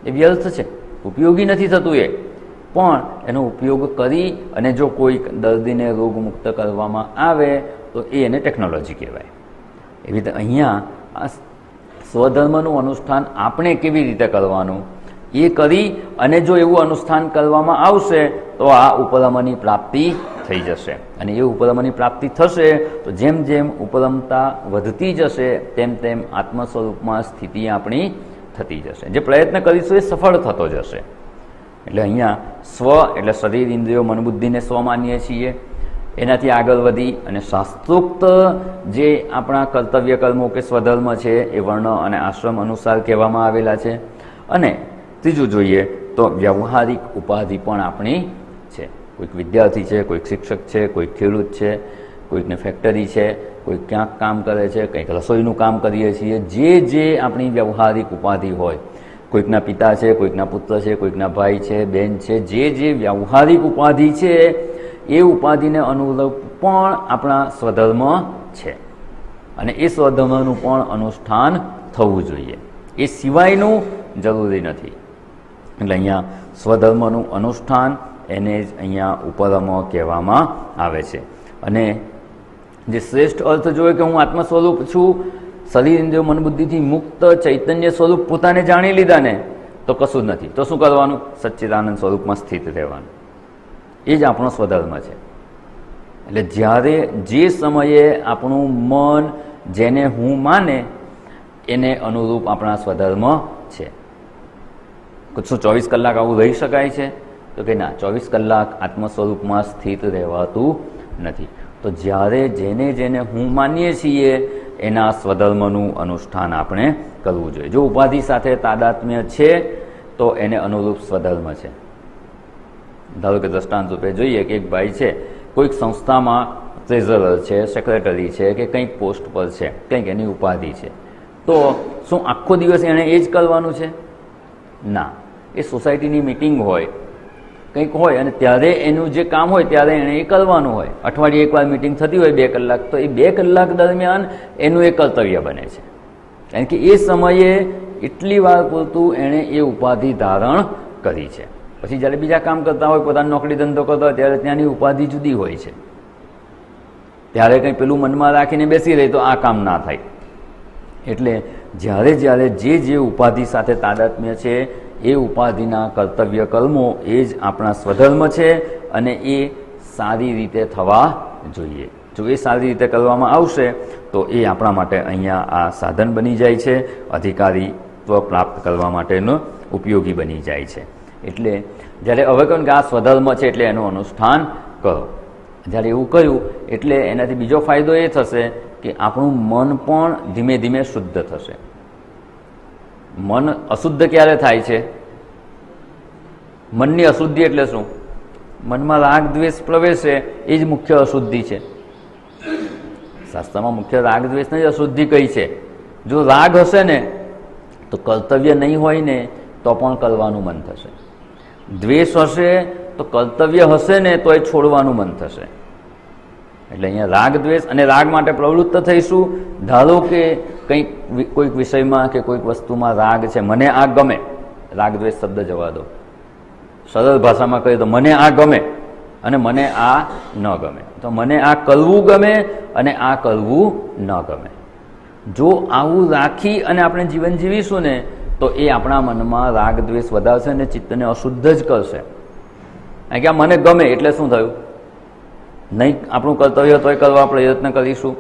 A: એ વ્યર્થ છે, ઉપયોગી નથી થતું એ. પણ એનો ઉપયોગ કરી અને જો કોઈ દર્દીને રોગમુક્ત કરવામાં આવે તો એને ટેકનોલોજી કહેવાય. એવી રીતે અહીંયા આ સ્વધર્મનું અનુષ્ઠાન આપણે કેવી રીતે કરવાનું એ કરી અને જો એવું અનુષ્ઠાન કરવામાં આવશે તો આ ઉપરમની પ્રાપ્તિ થઈ જશે. અને એ ઉપરમની પ્રાપ્તિ થશે તો જેમ જેમ ઉપરમતા વધતી જશે તેમ તેમ આત્મ સ્વરૂપમાં સ્થિતિ આપણી થતી જશે. જે પ્રયત્ન કરીશું એ સફળ થતો જશે. એટલે અહીંયા સ્વ એટલે શરીર, ઇન્દ્રિયો, મન, બુદ્ધિને સ્વ માનીએ છીએ. એનાથી આગળ વધી અને શાસ્ત્રોક્ત જે આપણા કર્તવ્ય કર્મો કે સ્વધર્મ છે એ વર્ણ અને આશ્રમ અનુસાર કહેવામાં આવેલા છે. અને ત્રીજું જોઈએ તો વ્યવહારિક ઉપાધિ પણ આપણી છે. કોઈક વિદ્યાર્થી છે, કોઈક શિક્ષક છે, કોઈક ખેડૂત છે, કોઈકને ફેક્ટરી છે, કોઈ ક્યાંક કામ કરે છે, કંઈક રસોઈનું કામ કરીએ છીએ. જે આપણી વ્યવહારિક ઉપાધિ હોય, કોઈકના પિતા છે, કોઈકના પુત્ર છે, કોઈકના ભાઈ છે, બેન છે, જે વ્યવહારિક ઉપાધિ છે એ ઉપાધિને અનુરૂપ પણ આપણા સ્વધર્મ છે અને એ સ્વધર્મનું પણ અનુષ્ઠાન થવું જોઈએ. એ સિવાયનું જરૂરી નથી. એટલે અહીંયા સ્વધર્મનું અનુષ્ઠાન એને જ અહીંયા ઉપરમ કહેવામાં આવે છે. અને જે શ્રેષ્ઠ અર્થ જોઈએ કે હું આત્મ સ્વરૂપ છું, શરીર, ઇન્દ્રિયો, મન, બુદ્ધિથી મુક્ત ચૈતન્ય સ્વરૂપ પોતાને જાણી લીધા ને તો કશું જ નથી. તો શું કરવાનું? સચ્ચિદાનંદ સ્વરૂપમાં સ્થિત રહેવાનું. એ જ આપણો સ્વધર્મ છે. એટલે જ્યારે જે સમયે આપણું મન જેને હું માને એને અનુરૂપ આપણા સ્વધર્મ છે. શું 24 કલાક આવું રહી શકાય છે? તો કે ના, 24 કલાક આત્મ સ્વરૂપમાં સ્થિત રહેવાતું નથી. તો જ્યારે જેને હું માનીએ છીએ એના સ્વધર્મનું અનુષ્ઠાન આપણે કરવું જોઈએ. જો ઉપાધિ સાથે તાદાત્મ્ય છે તો એને અનુરૂપ સ્વધર્મ છે. ધારો કે દ્રષ્ટાંત રૂપે જોઈએ કે એક ભાઈ છે, કોઈક સંસ્થામાં ટ્રેઝરર છે, સેક્રેટરી છે કે કંઈક પોસ્ટ પર છે, કંઈક એની ઉપાધિ છે. તો શું આખો દિવસ એણે એ જ કરવાનું છે? ના. એ સોસાયટીની મિટિંગ હોય, કંઈક હોય અને ત્યારે એનું જે કામ હોય ત્યારે એણે એ કરવાનું હોય. અઠવાડિયે એકવાર મિટિંગ થતી હોય 2 કલાક, તો એ 2 કલાક દરમિયાન એનું એ કર્તવ્ય બને છે. કારણ કે એ સમયે એટલી વાર પૂરતું એણે એ ઉપાધિ ધારણ કરી છે. પછી જ્યારે બીજા કામ કરતા હોય, પોતાની નોકરી ધંધો કરતા હોય ત્યારે ત્યાંની ઉપાધિ જુદી હોય છે. ત્યારે કંઈ પેલું મનમાં રાખીને બેસી રહે તો આ કામ ના થાય. એટલે જ્યારે જે ઉપાધિ સાથે તાદાત્મ્ય છે એ ઉપાધિના કર્તવ્ય કર્મો એ જ આપણા સ્વધર્મ છે અને એ સારી રીતે થવા જોઈએ. જો એ સારી રીતે કરવામાં આવશે તો એ આપણા માટે અહીંયા આ સાધન બની જાય છે, અધિકારીત્વ પ્રાપ્ત કરવા માટેનો ઉપયોગી બની જાય છે. એટલે જ્યારે હવે કહ્યું કે આ સ્વધર્મ છે એટલે એનું અનુષ્ઠાન કરો, જ્યારે એવું કહ્યું એટલે એનાથી બીજો ફાયદો એ થશે કે આપણું મન પણ ધીમે ધીમે શુદ્ધ થશે. મન અશુદ્ધ ક્યારે થાય છે? મનની અશુદ્ધિ એટલે શું? મનમાં રાગ દ્વેષ પ્રવેશે એ જ મુખ્ય અશુદ્ધિ છે. શાસ્ત્રમાં મુખ્ય રાગ દ્વેષને જ અશુદ્ધિ કહી છે. જો રાગ હશે ને તો કર્તવ્ય નહીં હોય ને તો પણ કરવાનું મન થશે. દ્વેષ હશે તો કર્તવ્ય હશે ને તો એ છોડવાનું મન થશે. એટલે અહીંયા રાગ દ્વેષ અને રાગ માટે પ્રવૃત્ત થઈશું. ધારો કે કોઈક વિષયમાં કે કોઈક વસ્તુમાં રાગ છે, મને આ ગમે, રાગ દ્વેષ શબ્દ જવા દો, સરળ ભાષામાં કહીએ તો મને આ ગમે અને મને આ ન ગમે. તો મને આ કરવું ગમે અને આ કરવું ન ગમે. જો આવું રાખી અને આપણે જીવન જીવીશું ને તો એ આપણા મનમાં રાગ દ્વેષ વધારશે અને ચિત્તને અશુદ્ધ જ કરશે. કારણ કે આ મને ગમે એટલે શું થયું? નહીં આપણું કર્તવ્ય તોય કરવા પ્રયત્ન કરીશું.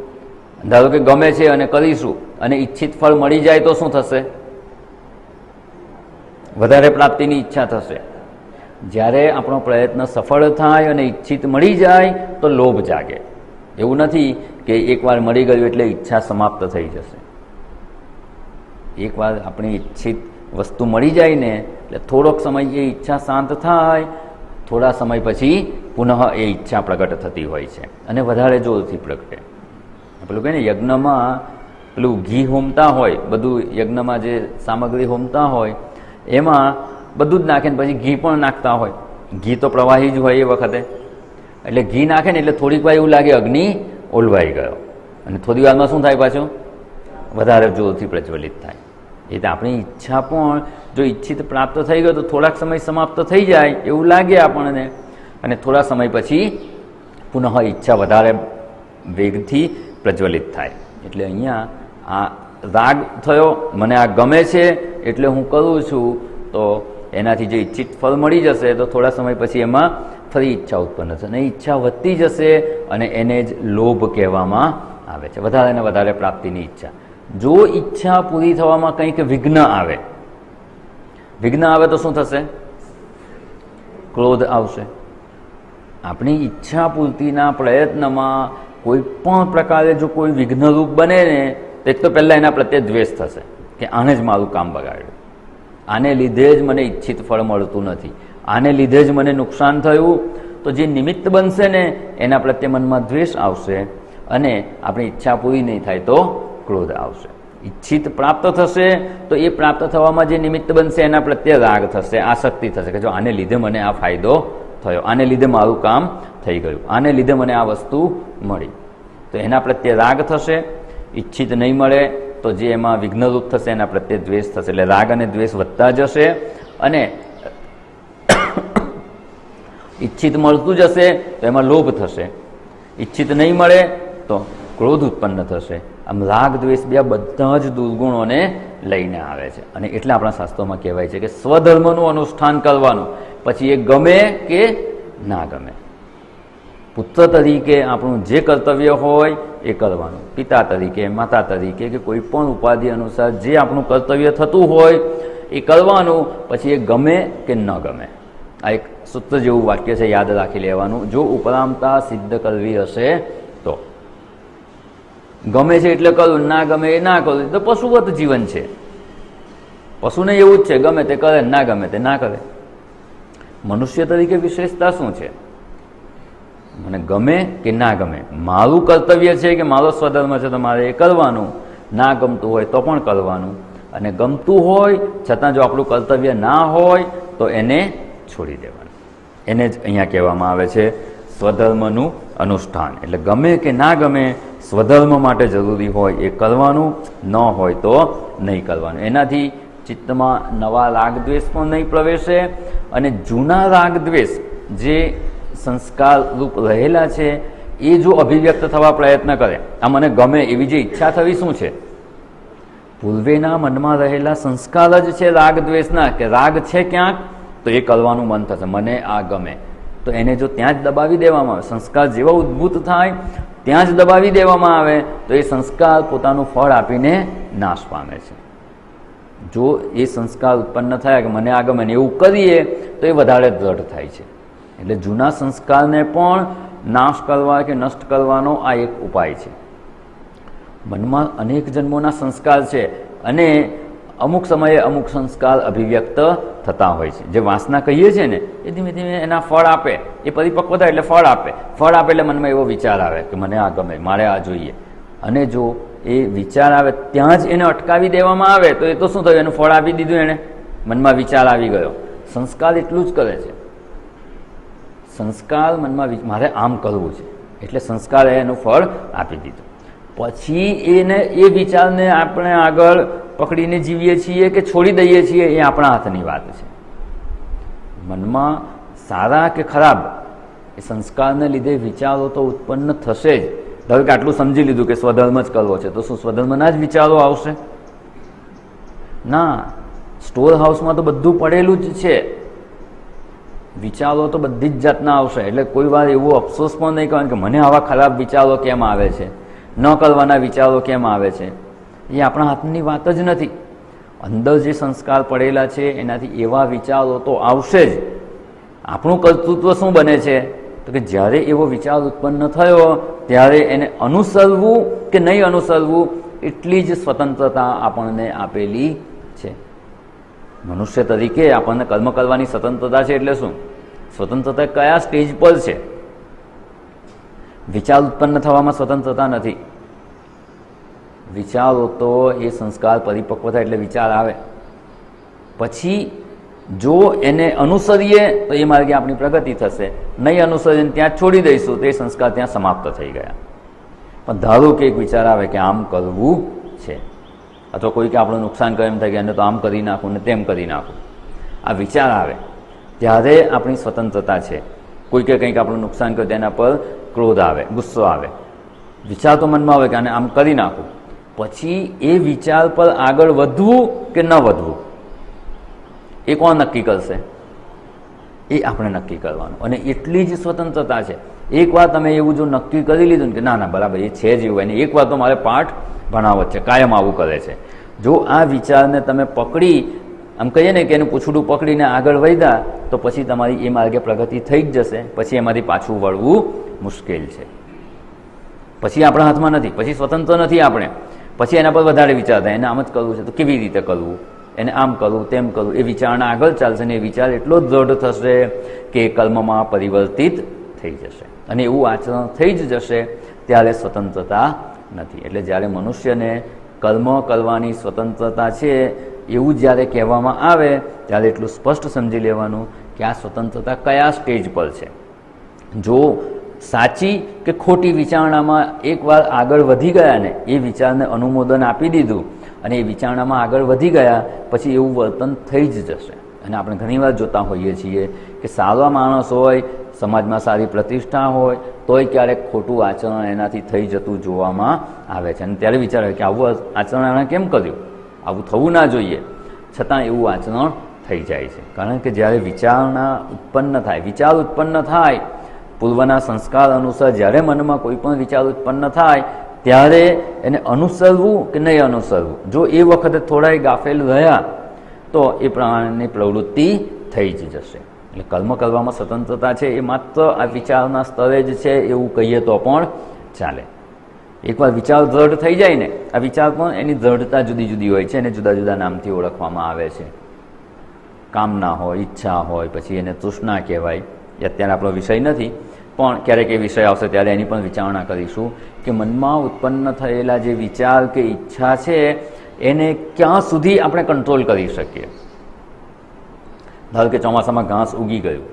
A: ધારો કે ગમે છે અને કરીશું અને ઈચ્છિત ફળ મળી જાય તો શું થશે? વધારે પ્રાપ્તિની ઈચ્છા થશે. જ્યારે આપણો પ્રયત્ન સફળ થાય અને ઈચ્છિત મળી જાય તો લોભ જાગે. એવું નથી કે એકવાર મળી ગયું એટલે ઈચ્છા સમાપ્ત થઈ જશે. એકવાર આપણી ઈચ્છિત વસ્તુ મળી જાય ને એટલે થોડોક સમય એ ઈચ્છા શાંત થાય, થોડા સમય પછી પુનઃ એ ઈચ્છા પ્રગટ થતી હોય છે અને વધારે જોરથી પ્રગટે. પેલું કહે ને યજ્ઞમાં પેલું ઘી હોમતા હોય, બધું યજ્ઞમાં જે સામગ્રી હોમતા હોય એમાં બધું જ નાખે ને પછી ઘી પણ નાખતા હોય, ઘી તો પ્રવાહી જ હોય એ વખતે, એટલે ઘી નાખે ને એટલે થોડીક વાર એવું લાગે અગ્નિ ઓલવાઈ ગયો, અને થોડી વારમાં શું થાય પાછું વધારે જોરથી પ્રજ્વલિત થાય. એટલે આપણી ઈચ્છા પણ જો ઈચ્છિત પ્રાપ્ત થઈ ગયો તો થોડાક સમય સમાપ્ત થઈ જાય એવું લાગે આપણને, અને થોડા સમય પછી પુનઃ ઈચ્છા વધારે વેગથી પ્રજ્વલિત થાય. એટલે અહીંયા આ રાગ થયો, મને આ ગમે છે એટલે હું કરું છું, તો એનાથી જે ઈચ્છિત ફળ મળી જશે તો થોડા સમય પછી એમાં ફરી ઈચ્છા ઉત્પન્ન થશે, અને ઈચ્છા વધતી જશે, અને એને જ લોભ કહેવામાં આવે છે, વધારે ને વધારે પ્રાપ્તિની ઈચ્છા. જો ઈચ્છા પૂરી થવામાં કંઈક વિઘ્ન આવે, વિઘ્ન આવે તો શું થશે? ક્રોધ આવશે. આપણી ઈચ્છા પૂર્તિના પ્રયત્નમાં કોઈ પણ પ્રકારે જો કોઈ વિઘ્નરૂપ બને ને, એક તો પહેલાં એના પ્રત્યે દ્વેષ થશે કે આને જ મારું કામ બગાડ્યું, આને લીધે જ મને ઈચ્છિત ફળ મળતું નથી, આને લીધે જ મને નુકસાન થયું. તો જે નિમિત્ત બનશે ને એના પ્રત્યે મનમાં દ્વેષ આવશે, અને આપણી ઈચ્છા પૂરી નહીં થાય તો ક્રોધ આવશે. ઈચ્છિત પ્રાપ્ત થશે તો એ પ્રાપ્ત થવામાં જે નિમિત્ત બનશે એના પ્રત્યે રાગ થશે, આસક્તિ થશે કે જો આને લીધે મને આ ફાયદો થયો, આને લીધે મારું કામ થઈ ગયું, આને લીધે મને આ વસ્તુ મળી, તો એના પ્રત્યે રાગ થશે. ઈચ્છિત નહીં મળે તો જે એમાં વિઘ્નરૂપ થશે એના પ્રત્યે દ્વેષ થશે, એટલે રાગ અને દ્વેષ વધતા જશે. અને ઈચ્છિત મળતું જશે તો એમાં લોભ થશે, ઈચ્છિત નહીં મળે તો ક્રોધ ઉત્પન્ન થશે. આમ રાગ દ્વેષ બે બધા જ દુર્ગુણોને લઈને આવે છે, અને એટલે આપણા શાસ્ત્રોમાં કહેવાય છે કે સ્વધર્મનું અનુષ્ઠાન કરવાનું, પછી એ ગમે કે ના ગમે. પુત્ર તરીકે આપણું જે કર્તવ્ય હોય એ કરવાનું, પિતા તરીકે, માતા તરીકે કે કોઈ પણ ઉપાધિ અનુસાર જે આપણું કર્તવ્ય થતું હોય એ કરવાનું, પછી એ ગમે કે ન ગમે. આ એક સૂત્ર જેવું વાક્ય છે, યાદ રાખી લેવાનું. જો ઉપરામતા સિદ્ધ કરવી હશે તો ગમે છે એટલે કરું, ના ગમે એ ના કરું, તો પશુવત જીવન છે. પશુને એવું જ છે, ગમે તે કરે, ના ગમે તે ના કરે. મનુષ્ય તરીકે વિશેષતા શું છે? મને ગમે કે ના ગમે, મારું કર્તવ્ય છે કે મારો સ્વધર્મ છે તો મારે એ કરવાનું, ના ગમતું હોય તો પણ કરવાનું, અને ગમતું હોય છતાં જો આપણું કર્તવ્ય ના હોય તો એને છોડી દેવાનું. એને જ અહીંયા કહેવામાં આવે છે સ્વધર્મનું અનુષ્ઠાન. એટલે ગમે કે ના ગમે, સ્વધર્મ માટે જરૂરી હોય એ કરવાનું, ન હોય તો નહીં કરવાનું. એનાથી ચિત્તમાં નવા રાગદ્વેષ પણ નહીં પ્રવેશે, અને જૂના રાગદ્વેષ જે સંસ્કાર રૂપ રહેલા છે એ જો અભિવ્યક્ત થવા પ્રયત્ન કરે, આ મને ગમે એવી જે ઈચ્છા થવી શું છે? પૂર્વેના મનમાં રહેલા સંસ્કાર જ છે રાગદ્વેષના, કે રાગ છે ક્યાંક તો એ કરવાનું મન થશે, મને આ ગમે, તો એને જો ત્યાં જ દબાવી દેવામાં આવે, સંસ્કાર જેવા ઉદ્ભૂત થાય ત્યાં જ દબાવી દેવામાં આવે તો એ સંસ્કાર પોતાનું ફળ આપીને નાશ પામે છે. જો એ સંસ્કાર ઉત્પન્ન થયા કે મને આ ગમે ને એવું કરીએ તો એ વધારે દ્રઢ થાય છે. એટલે જૂના સંસ્કારને પણ નાશ કરવા કે નષ્ટ કરવાનો આ એક ઉપાય છે. મનમાં અનેક જન્મોના સંસ્કાર છે, અને અમુક સમયે અમુક સંસ્કાર અભિવ્યક્ત થતા હોય છે. જે વાસના કહીએ છીએ ને એ ધીમે ધીમે એના ફળ આપે, એ પરિપક્વ થાય એટલે ફળ આપે, ફળ આપે એટલે મનમાં એવો વિચાર આવે કે મને આ ગમે, મારે આ જોઈએ. અને જો એ વિચાર આવે ત્યાં જ એને અટકાવી દેવામાં આવે તો એ તો શું થયું? એનું ફળ આપી દીધું, એને મનમાં વિચાર આવી ગયો. સંસ્કાર એટલું જ કરે છે, સંસ્કાર મનમાં મારે આમ કરવું છે એટલે સંસ્કારે એનું ફળ આપી દીધું. પછી એને એ વિચારને આપણે આગળ પકડીને જીવીએ છીએ કે છોડી દઈએ છીએ એ આપણા હાથની વાત છે. મનમાં સારા કે ખરાબ એ સંસ્કારને લીધે વિચારો તો ઉત્પન્ન થશે જ. ધારો કે આટલું સમજી લીધું કે સ્વધર્મ જ કરવો છે, તો શું સ્વધર્મના જ વિચારો આવશે? ના, સ્ટોર હાઉસમાં તો બધું પડેલું જ છે, વિચારો તો બધી જ જાતના આવશે. એટલે કોઈ વાર એવો અફસોસ પણ નહીં કરવાનો કે મને આવા ખરાબ વિચારો કેમ આવે છે, ન કરવાના વિચારો કેમ આવે છે. એ આપણા હાથની વાત જ નથી. અંદર જે સંસ્કાર પડેલા છે એનાથી એવા વિચારો તો આવશે જ. આપણું કર્તૃત્વ શું બને છે? તો કે જ્યારે એવો વિચાર ઉત્પન્ન થયો ત્યારે એને અનુસરવું કે નહીં અનુસરવું એટલી જ સ્વતંત્રતા આપણને આપેલી છે. મનુષ્ય તરીકે આપણને કર્મ કરવાની સ્વતંત્રતા છે. એટલે શું? સ્વતંત્રતા કયા સ્ટેજ પર છે? વિચાર ઉત્પન્ન થવામાં સ્વતંત્રતા નથી. વિચારો તો એ સંસ્કાર પરિપક્વ થાય એટલે વિચાર આવે, પછી જો એને અનુસરીએ તો એ માર્ગે આપણી પ્રગતિ થશે, નહીં અનુસરીને ત્યાં છોડી દઈશું તો એ સંસ્કાર ત્યાં સમાપ્ત થઈ ગયા. પણ ધારો કે એક વિચાર આવે કે આમ કરવું છે, અથવા કોઈ કે આપણું નુકસાન કરે એમ થાય કે એને તો આમ કરી નાખું ને તેમ કરી નાખું, આ વિચાર આવે ત્યારે આપણી સ્વતંત્રતા છે. કોઈ કે કંઈક આપણું નુકસાન કરે તેના પર ક્રોધ આવે, ગુસ્સો આવે, વિચાર તો મનમાં આવે કે આને આમ કરી નાખું, પછી એ વિચાર પર આગળ વધવું કે ન વધવું એ કોણ નક્કી કરશે? એ આપણે નક્કી કરવાનું. અને એટલી જ સ્વતંત્રતા છે. એકવાર તમે એવું જો નક્કી કરી લીધું ને કે ના ના બરાબર એ છે જ એવું, એને એકવાર તો મારે પાઠ ભણાવવો જ છે, કાયમ આવું કરે છે, જો આ વિચારને તમે પકડી, આમ કહીએ ને કે એનું પૂછડું પકડીને આગળ વધ્યા તો પછી તમારી એ માર્ગે પ્રગતિ થઈ જ જશે. પછી એમાંથી પાછું વળવું મુશ્કેલ છે. પછી આપણા હાથમાં નથી, પછી સ્વતંત્ર નથી આપણે. પછી એના પર વધારે વિચાર થાય, એને આમ જ કરવું છે તો કેવી રીતે કરવું, એને આમ કરવું તેમ કરવું, એ વિચારણા આગળ ચાલશે ને એ વિચાર એટલો જ દ્રઢ થશે કે એ કર્મમાં પરિવર્તિત થઈ જશે અને એવું આચરણ થઈ જ જશે. ત્યારે સ્વતંત્રતા નથી. એટલે જ્યારે મનુષ્યને કર્મ કરવાની સ્વતંત્રતા છે એવું જ્યારે કહેવામાં આવે ત્યારે એટલું સ્પષ્ટ સમજી લેવાનું કે આ સ્વતંત્રતા કયા સ્ટેજ પર છે. જો સાચી કે ખોટી વિચારણામાં એકવાર આગળ વધી ગયા ને એ વિચારને અનુમોદન આપી દીધું અને એ વિચારણામાં આગળ વધી ગયા પછી એવું વર્તન થઈ જ જશે. અને આપણે ઘણીવાર જોતા હોઈએ છીએ કે સારા માણસ હોય, સમાજમાં સારી પ્રતિષ્ઠા હોય, તોય ક્યારેક ખોટું આચરણ એનાથી થઈ જતું જોવામાં આવે છે. અને ત્યારે વિચાર આવે કે આવું આચરણ એણે કેમ કર્યું, આવું થવું ના જોઈએ, છતાં એવું આચરણ થઈ જાય છે. કારણ કે જ્યારે વિચારણા ઉત્પન્ન થાય, વિચાર ઉત્પન્ન થાય, પૂર્વના સંસ્કાર અનુસાર જ્યારે મનમાં કોઈ પણ વિચાર ઉત્પન્ન થાય ત્યારે એને અનુસરવું કે નહીં અનુસરવું, જો એ વખતે થોડાય ગાફેલ રહ્યા તો એ પ્રમાણેની પ્રવૃત્તિ થઈ જ જશે. એટલે કર્મ કરવામાં સ્વતંત્રતા છે એ માત્ર આ વિચારના સ્તરે જ છે એવું કહીએ તો પણ ચાલે. એકવાર વિચાર દ્રઢ થઈ જાય ને, આ વિચાર પણ એની દ્રઢતા જુદી જુદી હોય છે, એને જુદા જુદા નામથી ઓળખવામાં આવે છે. કામના હોય, ઈચ્છા હોય, પછી એને તૃષ્ણા કહેવાય. એ અત્યારે આપણો વિષય નથી, પણ ક્યારેક એ વિષય આવશે ત્યારે એની પણ વિચારણા કરીશું કે મનમાં ઉત્પન્ન થયેલા જે વિચાર કે ઈચ્છા છે એને ક્યાં સુધી આપણે કંટ્રોલ કરી શકીએ. ધારો કે ચોમાસામાં ઘાસ ઉગી ગયું,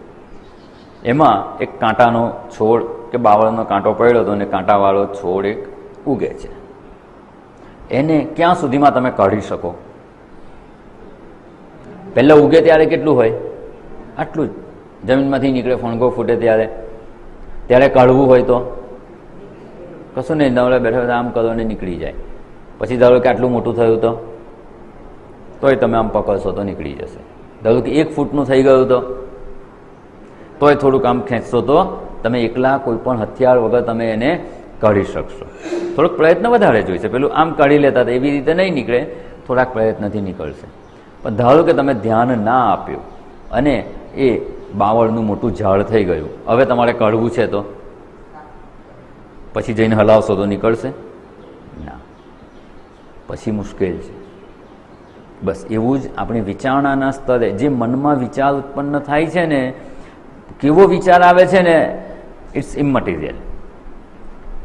A: એમાં એક કાંટાનો છોડ કે બાવળનો કાંટો પડ્યો હતો અને કાંટાવાળો છોડ એક ઉગે છે, એને ક્યાં સુધીમાં તમે કાઢી શકો? પહેલાં ઉગે ત્યારે કેટલું હોય? આટલું જ. જમીનમાંથી નીકળે, ફણગો ફૂટે ત્યારે કાઢવું હોય તો કશું નહીં, નવરા બેઠા આમ કરો ને નીકળી જાય. પછી ધારો કે આટલું મોટું થયું તોય તમે આમ પકડશો તો નીકળી જશે. ધારો કે 1 ફૂટનું થઈ ગયું તોય થોડુંક આમ ખેંચશો તો તમે એકલા કોઈ પણ હથિયાર વગર તમે એને કાઢી શકશો. થોડોક પ્રયત્ન વધારે જોઈશે. પેલું આમ કાઢી લેતા હતા એવી રીતે નહીં નીકળે, થોડાક પ્રયત્નથી નીકળશે. પણ ધારો કે તમે ધ્યાન ના આપ્યું અને એ બાવળનું મોટું ઝાડ થઈ ગયું, હવે તમારે કાઢવું છે તો પછી જઈને હલાવશો તો નીકળશે ના, પછી મુશ્કેલ છે. બસ એવું જ આપણી વિચારણાના સ્તરે જે મનમાં વિચાર ઉત્પન્ન થાય છે ને, કેવો વિચાર આવે છે ને, ઇટ્સ ઇમમટીરિયલ.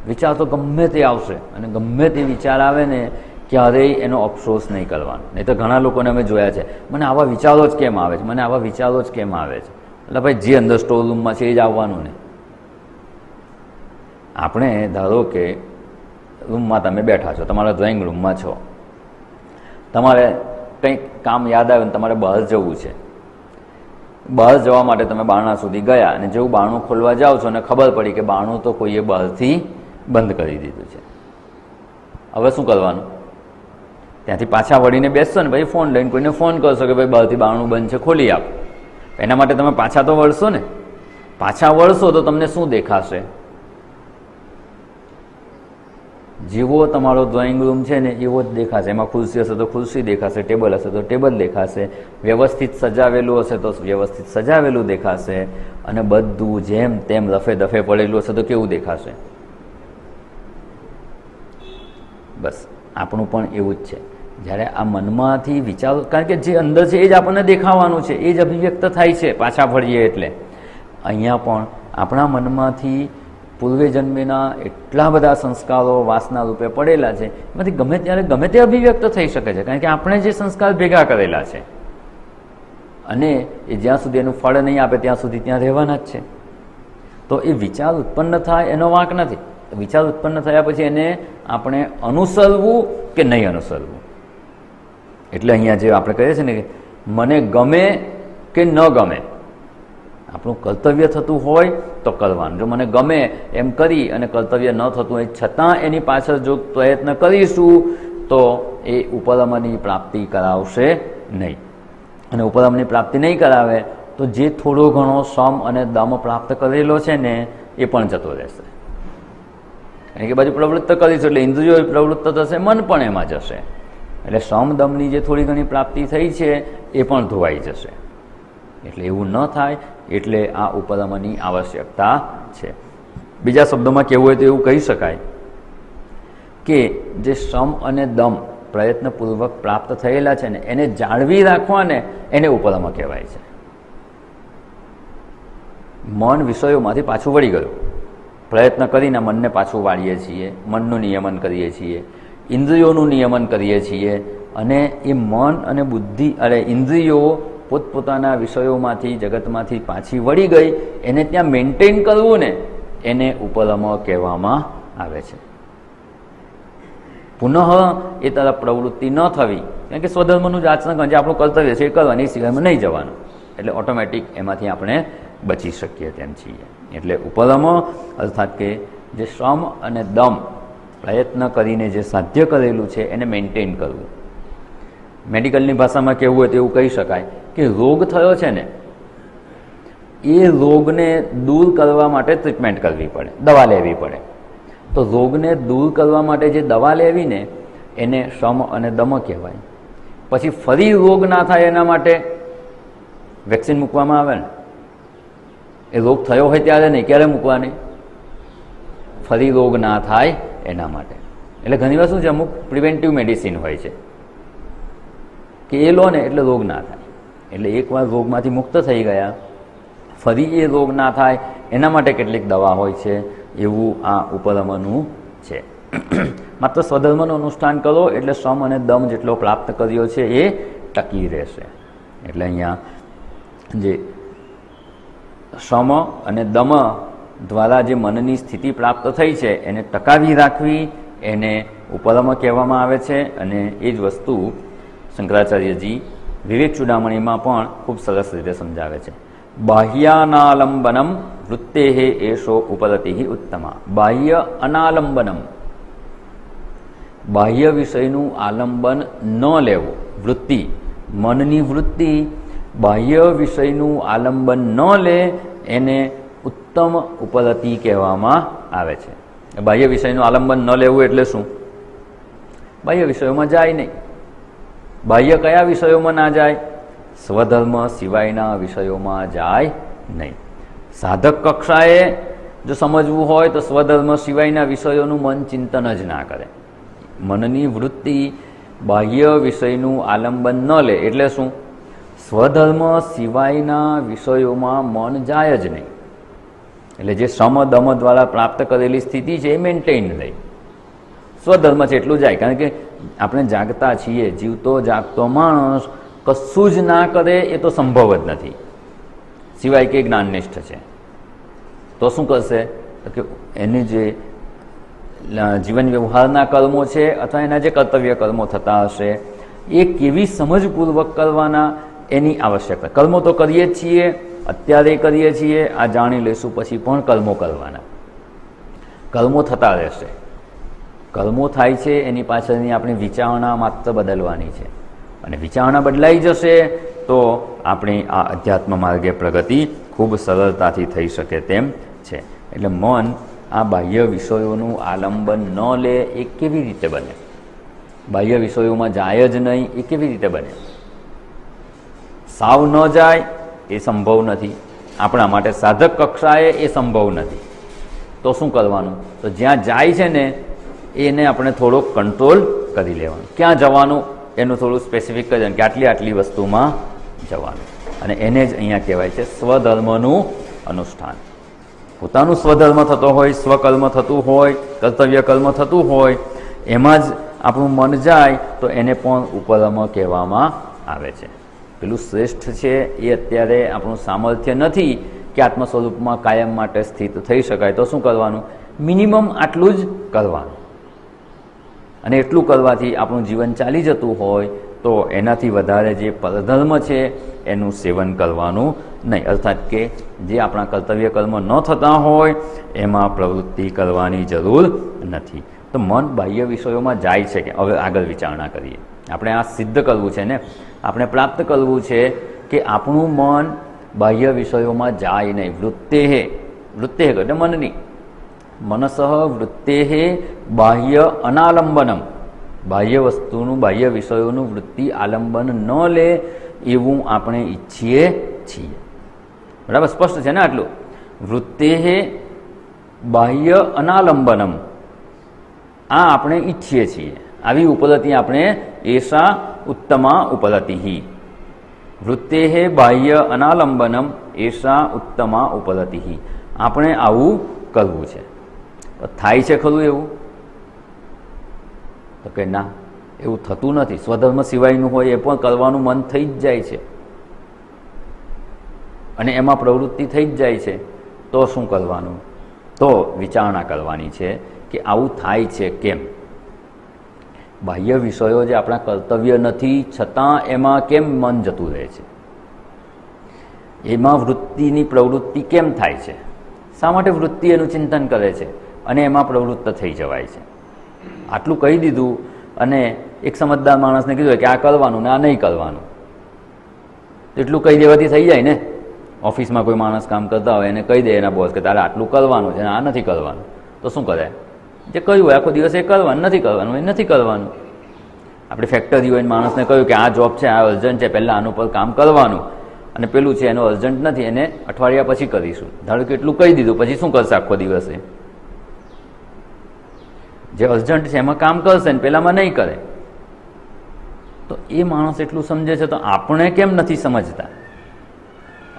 A: વિચાર તો ગમે તે આવશે અને ગમે તે વિચાર આવે ને ક્યારેય એનો અફસોસ નહીં કરવાનો. નહીં તો ઘણા લોકોને અમે જોયા છે, મને આવા વિચારો જ કેમ આવે છે, મને આવા વિચારો જ કેમ આવે છે. એટલે ભાઈ જે અંદર સ્ટોર રૂમમાં છે એ જ આવવાનું ને. આપણે ધારો કે રૂમમાં તમે બેઠા છો, તમારા ડ્રોઈંગ રૂમમાં છો, તમારે કંઈક કામ યાદ આવે ને તમારે બહાર જવું છે. બહાર જવા માટે તમે બારણા સુધી ગયા અને જેવું બારણું ખોલવા જાઓ છો અને ખબર પડી કે બારણું તો કોઈએ બહારથી બંધ કરી દીધું છે. હવે શું કરવાનું? ત્યાંથી પાછા વળીને બેસશો ને, ભાઈ ફોન લઈને કોઈને ફોન કરશો કે ભાઈ બહારથી બારણું બંધ છે, ખોલી આપ. એના માટે તમે પાછા તો વળશો ને. પાછા વળશો તો તમને શું દેખાશે? જેવો તમારો ડ્રોઈંગ રૂમ છે ને એવો જ દેખાશે. એમાં ખુરશી હશે તો ખુરશી દેખાશે, ટેબલ હશે તો ટેબલ દેખાશે, વ્યવસ્થિત સજાવેલું હશે તો વ્યવસ્થિત સજાવેલું દેખાશે, અને બધું જેમ તેમ રફે દફે પડેલું હશે તો કેવું દેખાશે? બસ આપણું પણ એવું જ છે. જ્યારે આ મનમાંથી વિચારો, કારણ કે જે અંદર છે એ જ આપણને દેખાવાનું છે, એ જ અભિવ્યક્ત થાય છે પાછા ફરીએ એટલે. અહીંયા પણ આપણા મનમાંથી પૂર્વે જન્મેના એટલા બધા સંસ્કારો વાસના રૂપે પડેલા છે, એમાંથી ગમે ત્યારે ગમે તે અભિવ્યક્ત થઈ શકે છે. કારણ કે આપણે જે સંસ્કાર ભેગા કરેલા છે, અને એ જ્યાં સુધી એનું ફળ નહીં આપે ત્યાં સુધી ત્યાં રહેવાના જ છે. તો એ વિચાર ઉત્પન્ન થાય એનો વાંક નથી. વિચાર ઉત્પન્ન થયા પછી એને આપણે અનુસરવું કે નહીં અનુસરવું. એટલે અહીંયા જે આપણે કહીએ છીએ ને કે મને ગમે કે ન ગમે, આપણું કર્તવ્ય થતું હોય તો કરવાનું. જો મને ગમે એમ કરી અને કર્તવ્ય ન થતું હોય છતાં એની પાછળ જો પ્રયત્ન કરીશું તો એ ઉપરમની પ્રાપ્તિ કરાવશે નહીં. અને ઉપરમની પ્રાપ્તિ નહીં કરાવે તો જે થોડો ઘણો સમ અને દમ પ્રાપ્ત કરેલો છે ને એ પણ જતો રહેશે. કારણ કે બાજુ પ્રવૃત્ત કરીશું એટલે ઇન્દ્રિયો પ્રવૃત્ત થશે, મન પણ એમાં જશે. એટલે સમ દમની જે થોડી ઘણી પ્રાપ્તિ થઈ છે એ પણ ધોવાઈ જશે. એટલે એવું ન થાય એટલે આ ઉપરમની આવશ્યકતા છે. બીજા શબ્દોમાં કહેવું હોય તો એવું કહી શકાય કે જે સમ અને દમ પ્રયત્નપૂર્વક પ્રાપ્ત થયેલા છે ને એને જાળવી રાખવાને એને ઉપરમ કહેવાય છે. મન વિષયોમાંથી પાછું વળી ગયું, પ્રયત્ન કરીને મનને પાછું વાળીએ છીએ, મનનું નિયમન કરીએ છીએ, ઇન્દ્રિયોનું નિયમન કરીએ છીએ, અને એ મન અને બુદ્ધિ અરે ઇન્દ્રિયો પોતપોતાના વિષયોમાંથી જગતમાંથી પાછી વળી ગઈ એને ત્યાં મેન્ટેન કરવું ને એને ઉપરમ કહેવામાં આવે છે. પુનઃ એ તરફ પ્રવૃત્તિ ન થવી, કારણ કે સ્વધર્મનું જ આચરણ જે આપણું કર્તવ્ય છે એ કરવાનું, એ સિવાયમાં નહીં જવાનું. એટલે ઓટોમેટિક એમાંથી આપણે બચી શકીએ તેમ છીએ. એટલે ઉપરમ અર્થાત કે જે શ્રમ અને દમ પ્રયત્ન કરીને જે સાધ્ય કરેલું છે એને મેન્ટેન કરવું. મેડિકલની ભાષામાં કહેવું હોય તો એવું કહી શકાય કે રોગ થયો છે ને એ રોગને દૂર કરવા માટે ટ્રીટમેન્ટ કરવી પડે, દવા લેવી પડે. તો રોગને દૂર કરવા માટે જે દવા લેવી ને એને શ્રમ અને દમ કહેવાય. પછી ફરી રોગ ના થાય એના માટે વેક્સિન મૂકવામાં આવે ને. એ રોગ થયો હોય ત્યારે નહીં, ક્યારે મૂકવાની? ફરી રોગ ના થાય એના માટે. એટલે ઘણીવાર શું છે, અમુક પ્રિવેન્ટિવ મેડિસિન હોય છે કે એ લો ને એટલે રોગ ના થાય. એટલે એકવાર રોગમાંથી મુક્ત થઈ ગયા, ફરી એ રોગ ના થાય એના માટે કેટલીક દવા હોય છે. એવું આ ઉપરમનું છે. માત્ર સ્વધર્મનું અનુષ્ઠાન કરો એટલે શ્રમ અને દમ જેટલો પ્રાપ્ત કર્યો છે એ ટકી રહેશે. એટલે અહીંયા જે શ્રમ અને દમ દ્વારા જે મનની સ્થિતિ પ્રાપ્ત થઈ છે એને ટકાવી રાખવી એને ઉપરમ કહેવામાં આવે છે. અને એ જ વસ્તુ શંકરાચાર્યજી વિવેક ચૂડામણીમાં પણ ખૂબ સરસ રીતે સમજાવે છે. બાહ્યાનાલંબનમ વૃત્તેઃ એષો ઉપરતિઃ ઉત્તમા. બાહ્ય અનાલંબનમ, બાહ્ય વિષયનું આલંબન ન લેવું. વૃત્તિ, મનની વૃત્તિ બાહ્ય વિષયનું આલંબન ન લે એને ઉત્તમ ઉપરતિ કહેવામાં આવે છે. બાહ્ય વિષયનું આલંબન ન લેવું એટલે શું? બાહ્ય વિષયોમાં જાય નહીં. બાહ્ય કયા વિષયોમાં ના જાય? સ્વધર્મ સિવાયના વિષયોમાં જાય નહીં. સાધક કક્ષાએ જો સમજવું હોય તો સ્વધર્મ સિવાયના વિષયોનું મન ચિંતન જ ના કરે. મનની વૃત્તિ બાહ્ય વિષયનું આલંબન ન લે એટલે શું? સ્વધર્મ સિવાયના વિષયોમાં મન જાય જ નહીં. એટલે જે શ્રમ દમ દ્વારા પ્રાપ્ત કરેલી સ્થિતિ છે એ મેન્ટેન રહે. સ્વધર્મ છે એટલું જાય, કારણ કે આપણે જાગતા છીએ, જીવતો જાગતો માણસ કશું જ ના કરે એ તો સંભવ જ નથી, સિવાય કે જ્ઞાનનિષ્ઠ છે. તો શું કરશે? કે એની જે જીવન વ્યવહારના કર્મો છે અથવા એના જે કર્તવ્ય કર્મો થતા હશે એ કેવી સમજપૂર્વક કરવાના એની આવશ્યકતા. કર્મો તો કરીએ જ છીએ, અત્યારે કરીએ છીએ, આ જાણી લઈશું પછી પણ કર્મો કરવાના. કર્મો થતા રહેશે. કર્મો થાય છે એની પાછળની આપણી વિચારણા માત્ર બદલવાની છે. અને વિચારણા બદલાઈ જશે તો આપણી આ અધ્યાત્મ માર્ગે પ્રગતિ ખૂબ સરળતાથી થઈ શકે તેમ છે. એટલે મન આ બાહ્ય વિષયોનું આલંબન ન લે એ કેવી રીતે બને? બાહ્ય વિષયોમાં જાય જ નહીં એ કેવી રીતે બને? સાવ ન જાય એ સંભવ નથી. આપણા માટે સાધક કક્ષાએ એ સંભવ નથી. તો શું કરવાનું? તો જ્યાં જાય છે ને એને આપણે થોડોક કંટ્રોલ કરી લેવાનું. ક્યાં જવાનું એનું થોડું સ્પેસિફિક કરી કે આટલી વસ્તુમાં જવાનું. અને એને જ અહીંયા કહેવાય છે સ્વધર્મનું અનુષ્ઠાન. પોતાનું સ્વધર્મ થતો હોય, સ્વકર્મ થતું હોય, કર્તવ્ય કર્મ થતું હોય, એમાં જ આપણું મન જાય તો એને પણ ઉપરમ કહેવામાં આવે છે. પેલું શ્રેષ્ઠ છે એ અત્યારે આપણું સામર્થ્ય નથી કે આત્મ સ્વરૂપમાં કાયમ માટે સ્થિત થઈ શકાય, તો શું કરવાનું? મિનિમમ આટલું જ કરવાનું. અને એટલું કરવાથી આપણું જીવન ચાલી જતું હોય તો એનાથી વધારે જે પરધર્મ છે એનું સેવન કરવાનું નહીં. અર્થાત કે જે આપણા કર્તવ્ય કર્મ ન થતા હોય એમાં પ્રવૃત્તિ કરવાની જરૂર નથી. તો મન બાહ્ય વિષયોમાં જાય છે કે? હવે આગળ વિચારણા કરીએ. આપણે આ સિદ્ધ કરવું છે ને, આપણે પ્રાપ્ત કરવું છે કે આપણું મન બાહ્ય વિષયોમાં જાય નહીં. વૃત્તેહ એટલે મનની, મનસઃ વૃત્તેહ બાહ્ય અનાલંબનમ, બાહ્ય વસ્તુનું, બાહ્ય વિષયોનું વૃત્તિ આલંબન ન લે એવું આપણે ઈચ્છીએ છીએ. બરાબર? સ્પષ્ટ છે ને આટલું? વૃત્તેહ બાહ્ય અનાલંબનમ, આ આપણે ઈચ્છીએ છીએ. આવી ઉપરતિ આપણે એષા ઉત્તમા ઉપરતિ. વૃત્તેહ બાહ્ય અનાલંબનમ એષા ઉત્તમા ઉપરતિ. આપણે આવું કરવું છે. થાય છે ખરું એવું? તો કે ના, એવું થતું નથી. સ્વધર્મ સિવાયનું હોય એ પણ કરવાનું મન થઈ જ જાય છે અને એમાં પ્રવૃત્તિ થઈ જ જાય છે. તો શું કરવાનું? તો વિચારણા કરવાની છે કે આવું થાય છે કેમ? બાહ્ય વિષયો જે આપણા કર્તવ્ય નથી છતાં એમાં કેમ મન જતું રહે છે? એમાં વૃત્તિની પ્રવૃત્તિ કેમ થાય છે? શા માટે વૃત્તિ એનું ચિંતન કરે છે અને એમાં પ્રવૃત્ત થઈ જવાય છે? આટલું કહી દીધું અને એક સમજદાર માણસને કીધું કે આ કરવાનું ને આ નહીં કરવાનું, એટલું કહી દેવાથી થઈ જાય ને. ઓફિસમાં કોઈ માણસ કામ કરતા હોય એને કહી દે એના બોસ કે તારે આટલું કરવાનું છે, આ નથી કરવાનું, તો શું કરે? જે કહ્યું હોય આખો દિવસ એ કરવાનું, નથી કરવાનું એ નથી કરવાનું. આપણે ફેક્ટરી હોય માણસને કહ્યું કે આ જોબ છે, આ અર્જન્ટ છે, પહેલાં આનું પર કામ કરવાનું, અને પેલું છે એનું અર્જન્ટ નથી, એને અઠવાડિયા પછી કરીશું. ધારો કે એટલું કહી દીધું, પછી શું કરશે આખો દિવસે? જે અર્જન્ટ છે એમાં કામ કરશે ને પેલામાં નહીં કરે. તો એ માણસ એટલું સમજે છે, તો આપણે કેમ નથી સમજતા?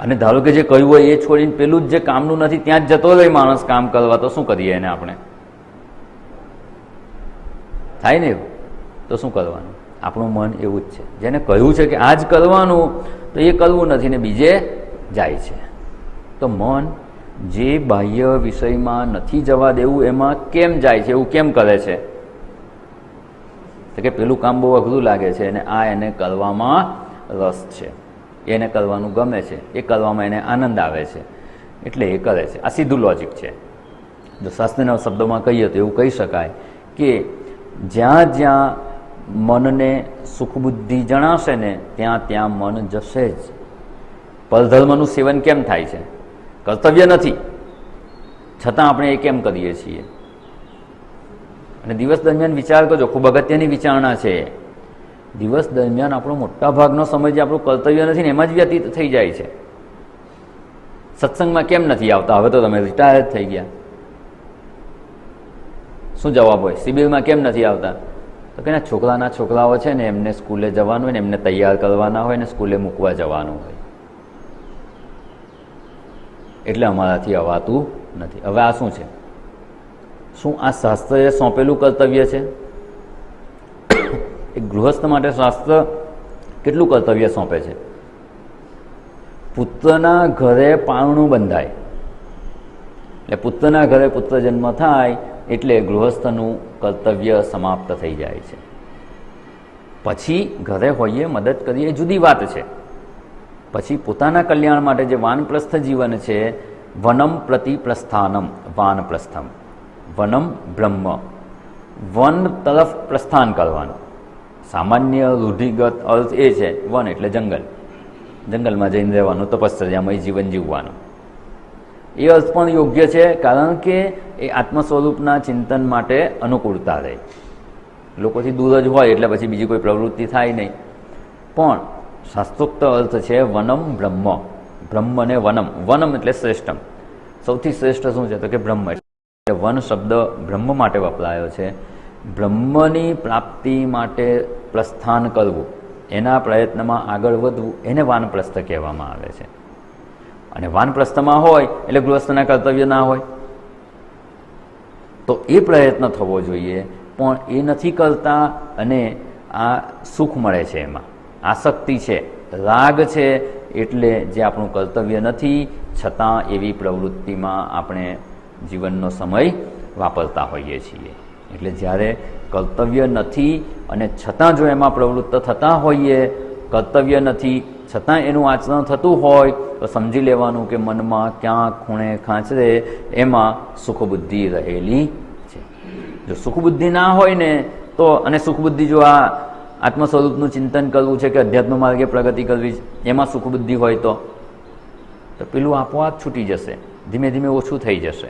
A: અને ધારો કે જે કહ્યું હોય એ છોડીને પેલું જ જે કામનું નથી ત્યાં જ જતો રહે માણસ કામ કરવા, તો શું કરીએ એને? આપણે થાય ને એવું? તો શું કરવાનું? આપણું મન એવું જ છે, જેને કહ્યું છે કે આ જ કરવાનું તો એ કરવું નથી ને બીજે જાય છે. તો મન જે બાહ્ય વિષયમાં નથી જવા દેવું એમાં કેમ જાય છે? એવું કેમ કરે છે? તો કે પેલું કામ બહુ અઘરું લાગે છે અને આ એને કરવામાં રસ છે, એને કરવાનું ગમે છે, એ કરવામાં એને આનંદ આવે છે, એટલે એ કરે છે. આ સીધું લોજિક છે. જો શાસ્ત્રના શબ્દોમાં કહીએ તો એવું કહી શકાય કે જ્યાં જ્યાં મનને સુખબુદ્ધિ જણાશે ને ત્યાં ત્યાં મન જશે જ. પરધર્મનું સેવન કેમ થાય છે? કર્તવ્ય નથી છતાં આપણે એ કેમ કરીએ છીએ? અને દિવસ દરમિયાન વિચાર કરજો, ખૂબ અગત્યની વિચારણા છે. દિવસ દરમિયાન આપણો મોટા ભાગનો સમય જે આપણું કર્તવ્ય નથી ને એમાં જ વ્યતીત થઈ જાય છે. સત્સંગમાં કેમ નથી આવતા? હવે તો તમે રિટાયર થઈ ગયા, શું જવાબ હોય? શિબિરમાં કેમ નથી આવતા? તો કે છોકરાઓ છે ને એમને સ્કૂલે જવાનું હોય ને એમને તૈયાર કરવાના હોય ને સ્કૂલે મૂકવા જવાનું હોય, એટલે અમારાથી અવાતું નથી. હવે આ શું છે? શું આ શાસ્ત્રએ સોંપેલું કર્તવ્ય છે? એક ગૃહસ્થ માટે શાસ્ત્ર કેટલું કર્તવ્ય સોંપે છે? પુત્રના ઘરે પારણું બંધાય, એટલે પુત્રના ઘરે પુત્ર જન્મ થાય એટલે ગૃહસ્થનું કર્તવ્ય સમાપ્ત થઈ જાય છે. પછી ઘરે હોઈએ મદદ કરીએ જુદી વાત છે. પછી પોતાના કલ્યાણ માટે જે વાનપ્રસ્થ જીવન છે, વનમ પ્રતિ પ્રસ્થાનમ, વાનપ્રસ્થમ, વનમ બ્રહ્મ, વન તરફ પ્રસ્થાન કરવાનું. સામાન્ય રૂઢિગત અર્થ એ છે વન એટલે જંગલ, જંગલમાં જઈને રહેવાનું, તપશ્ચર્યામય જીવન જીવવાનું. એ અર્થ પણ યોગ્ય છે, કારણ કે એ આત્મ સ્વરૂપના ચિંતન માટે અનુકૂળતા રહે. લોકોથી દૂર જ હોય એટલે પછી બીજી કોઈ પ્રવૃત્તિ થાય નહીં. પણ શાસ્ત્રોક્ત અર્થ છે વનમ બ્રહ્મ, બ્રહ્મ ને વનમ. વનમ એટલે શ્રેષ્ઠમ, સૌથી શ્રેષ્ઠ શું છે? તો કે બ્રહ્મ. એટલે વન શબ્દ બ્રહ્મ માટે વપરાયો છે. બ્રહ્મની પ્રાપ્તિ માટે પ્રસ્થાન કરવું, એના પ્રયત્નમાં આગળ વધવું, એને વાનપ્રસ્થ કહેવામાં આવે છે. અને વાનપ્રસ્થમાં હોય એટલે ગૃહસ્થના કર્તવ્ય ના હોય, તો એ પ્રયત્ન થવો જોઈએ. પણ એ નથી કરતા અને આ સુખ મળે છે, એમાં આસક્તિ છે, રાગ છે એટલે જે આપણું કર્તવ્ય નથી છતાં એવી પ્રવૃત્તિમાં આપણે જીવનનો સમય વાપરતા હોઈએ છીએ. એટલે જ્યારે કર્તવ્ય નથી અને છતાં જો એમાં પ્રવૃત્ત થતા હોઈએ, કર્તવ્ય નથી છતાં એનું આચરણ થતું હોય તો સમજી લેવાનું કે મનમાં ક્યાં ખૂણે ખાંચરે એમાં સુખબુદ્ધિ રહેલી છે. જો સુખબુદ્ધિ ના હોય ને તો, અને સુખબુદ્ધિ જો આ આત્મ સ્વરૂપનું ચિંતન કરવું છે કે અધ્યાત્મ માર્ગે પ્રગતિ કરવી એમાં સુખબુદ્ધિ હોય તો પેલું આપોઆપ છૂટી જશે, ધીમે ધીમે ઓછું થઈ જશે.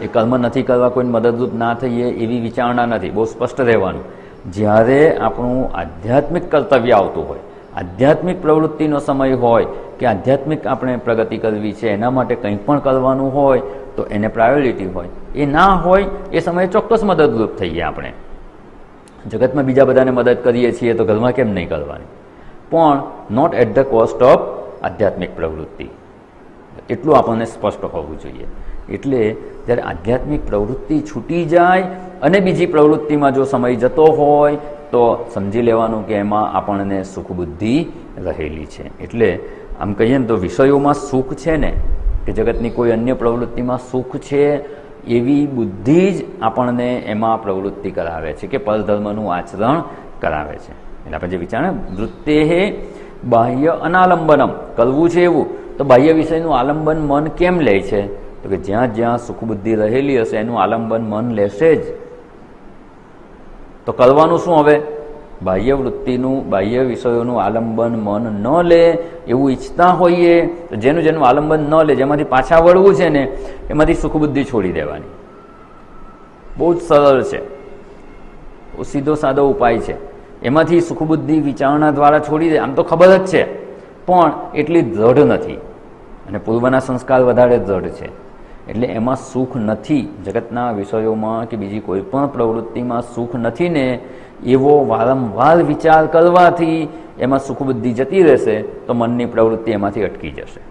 A: એ કર્મ નથી કરવા કોઈને મદદરૂપ ના થઈએ એવી વિચારણા નથી, બહુ સ્પષ્ટ રહેવાનું. જ્યારે આપણું આધ્યાત્મિક કર્તવ્ય આવતું હોય, આધ્યાત્મિક પ્રવૃત્તિનો સમય હોય કે આધ્યાત્મિક આપણે પ્રગતિ કરવી છે, એના માટે કંઈ પણ કરવાનું હોય તો એને પ્રાયોરિટી હોય. એ ના હોય એ સમયે ચોક્કસ મદદરૂપ થઈએ. આપણે જગતમાં બીજા બધાને મદદ કરીએ છીએ તો ઘરમાં કેમ નહીં કરવાની, પણ not at the cost of આધ્યાત્મિક પ્રવૃત્તિ. એટલું આપણને સ્પષ્ટ હોવું જોઈએ. એટલે જ્યારે આધ્યાત્મિક પ્રવૃત્તિ છૂટી જાય અને બીજી પ્રવૃત્તિમાં જો સમય જતો હોય તો સમજી લેવાનું કે એમાં આપણને સુખબુદ્ધિ રહેલી છે. એટલે આમ કહીએ ને તો વિષયોમાં સુખ છે ને, કે જગતની કોઈ અન્ય પ્રવૃત્તિમાં સુખ છે એવી બુદ્ધિ જ આપણને એમાં પ્રવૃત્તિ કરાવે છે કે પરધર્મનું આચરણ કરાવે છે. એટલે આપણે જે વિચાર વૃત્તે બાહ્ય અનાલંબનમ કરવું છે એવું તો બાહ્ય વિષયનું આલંબન મન કેમ લે છે? તો કે જ્યાં જ્યાં સુખબુદ્ધિ રહેલી હશે એનું આલંબન મન લેશે જ. તો કરવાનું શું હવે? બાહ્ય વૃત્તિનું, બાહ્ય વિષયોનું આલંબન મન ન લે એવું ઈચ્છતા હોઈએ તો જેનું જેનું આલંબન ન લે, જેમાંથી પાછા વળવું છે ને એમાંથી સુખબુદ્ધિ છોડી દેવાની. બહુ જ સરળ છે, બહુ સીધો સાદો ઉપાય છે. એમાંથી સુખબુદ્ધિ વિચારણા દ્વારા છોડી દે. આમ તો ખબર જ છે પણ એટલી દ્રઢ નથી અને પૂર્વના સંસ્કાર વધારે દ્રઢ છે. એટલે એમાં સુખ નથી, જગતના વિષયોમાં કે બીજી કોઈ પણ પ્રવૃત્તિમાં સુખ નથી ને એવો વારંવાર વિચાર કરવાથી એમાં સુખબુદ્ધિ જતી રહેશે તો મનની પ્રવૃત્તિ એમાંથી અટકી જશે.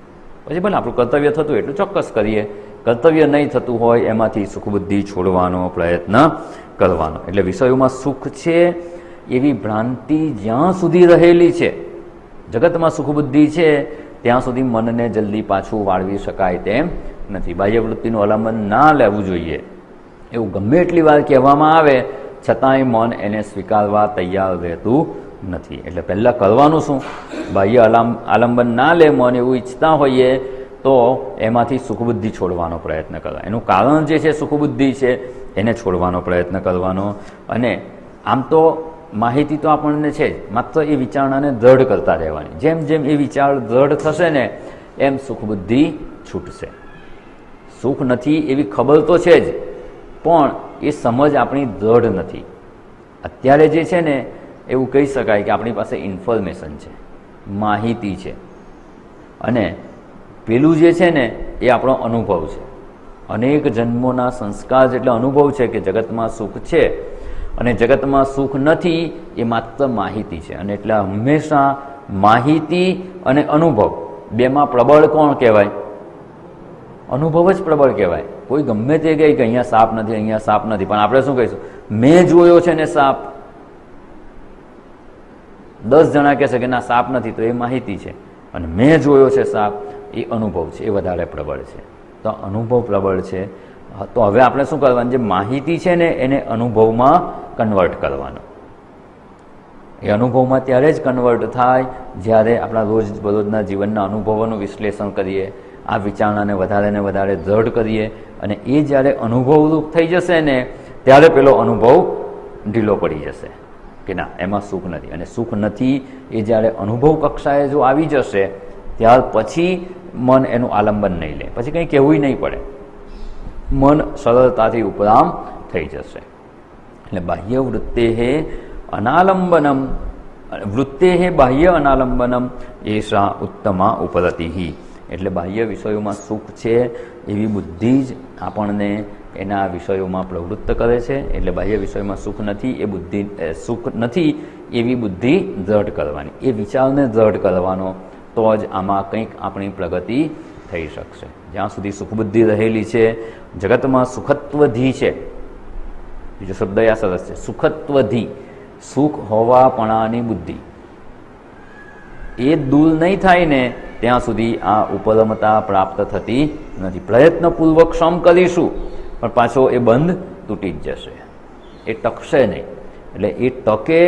A: પછી ભલે આપણું કર્તવ્ય થતું એટલું ચોક્કસ કરીએ, કર્તવ્ય નહીં થતું હોય એમાંથી સુખબુદ્ધિ છોડવાનો પ્રયત્ન કરવાનો. એટલે વિષયોમાં સુખ છે એવી ભ્રાંતિ જ્યાં સુધી રહેલી છે, જગતમાં સુખબુદ્ધિ છે ત્યાં સુધી મનને જલ્દી પાછું વાળવી શકાય તેમ નથી. બાહ્ય વૃત્તિનું અવલંબન ના લેવું જોઈએ એવું ગમે એટલી વાર કહેવામાં આવે છતાંય મન એને સ્વીકારવા તૈયાર રહેતું નથી. એટલે પહેલાં કરવાનું શું? બાહ્ય આલંબન ના લે મન એવું ઈચ્છતા હોઈએ તો એમાંથી સુખબુદ્ધિ છોડવાનો પ્રયત્ન કરવા. એનું કારણ જે છે સુખબુદ્ધિ છે એને છોડવાનો પ્રયત્ન કરવાનો. અને આમ તો માહિતી તો આપણને છે જ, માત્ર એ વિચારણાને દ્રઢ કરતા રહેવાની. જેમ જેમ એ વિચાર દ્રઢ થશે ને એમ સુખબુદ્ધિ છૂટશે. સુખ નથી એવી ખબર તો છે જ પણ એ સમજ આપણી દ્રઢ નથી. અત્યારે જે છે ને એવું કહી શકાય કે આપણી પાસે ઇન્ફોર્મેશન છે, માહિતી છે, અને પેલું જે છે ને એ આપણો અનુભવ છે. અનેક જન્મોના સંસ્કાર જેટલો અનુભવ છે કે જગતમાં સુખ છે અને જગતમાં સુખ નથી એ માત્ર માહિતી છે. અને એટલે હંમેશા માહિતી અને અનુભવ બેમાં પ્રબળ કોણ કહેવાય? અનુભવ જ પ્રબળ કહેવાય. કોઈ ગમે તે કહે કે અહીંયા સાપ નથી, અહીંયા સાપ નથી, પણ આપણે શું કહીશું? મેં જોયો છે ને સાપ. 10 જણા કહેશે કે ના સાપ નથી તો એ માહિતી છે, અને મેં જોયો છે સાપ એ અનુભવ છે, એ વધારે પ્રબળ છે. તો અનુભવ પ્રબળ છે. તો હવે આપણે શું કરવાનું? જે માહિતી છે ને એને અનુભવમાં કન્વર્ટ કરવાનો. એ અનુભવમાં ત્યારે જ કન્વર્ટ થાય જ્યારે આપણા રોજબરોજના જીવનના અનુભવોનું વિશ્લેષણ કરીએ, આ વિચારણાને વધારે ને વધારે દ્રઢ કરીએ, અને એ જ્યારે અનુભવરૂપ થઈ જશે ને ત્યારે પેલો અનુભવ ઢીલો પડી જશે કે ના એમાં સુખ નથી. અને સુખ નથી એ જ્યારે અનુભવ કક્ષાએ જો આવી જશે ત્યાર પછી મન એનું આલંબન નહીં લે, પછી કંઈ કહેવું નહીં પડે, મન સરળતાથી ઉપરામ થઈ જશે. એટલે બાહ્ય વૃત્તે અનાલંબનમ, વૃત્તે બાહ્ય અનાલંબનમ એષા ઉત્તમા ઉપરતિઃ. એટલે બાહ્ય વિષયોમાં સુખ છે એવી બુદ્ધિ જ આપણને એના વિષયોમાં પ્રવૃત્ત કરે છે. એટલે બાહ્ય વિષયોમાં સુખ નથી એ બુદ્ધિ, સુખ નથી એવી બુદ્ધિ દ્રઢ કરવાની, એ વિચારને દ્રઢ કરવાનો, તો જ આમાં કંઈક આપણી પ્રગતિ થઈ શકશે. જ્યાં સુધી સુખબુદ્ધિ રહેલી છે, જગતમાં સુખત્વધિ છે, બીજો શબ્દ આ સરસ છે, સુખત્વધિ, સુખ હોવાપણાની બુદ્ધિ. એ દૂર નહીં થાય ને ત્યાં સુધી આ ઉપરમતા પ્રાપ્ત થતી નથી. પ્રયત્નપૂર્વક શ્રમ કરીશું પણ પાછો એ બંધ તૂટી જ જશે, એ ટકશે નહીં. એટલે એ ટકે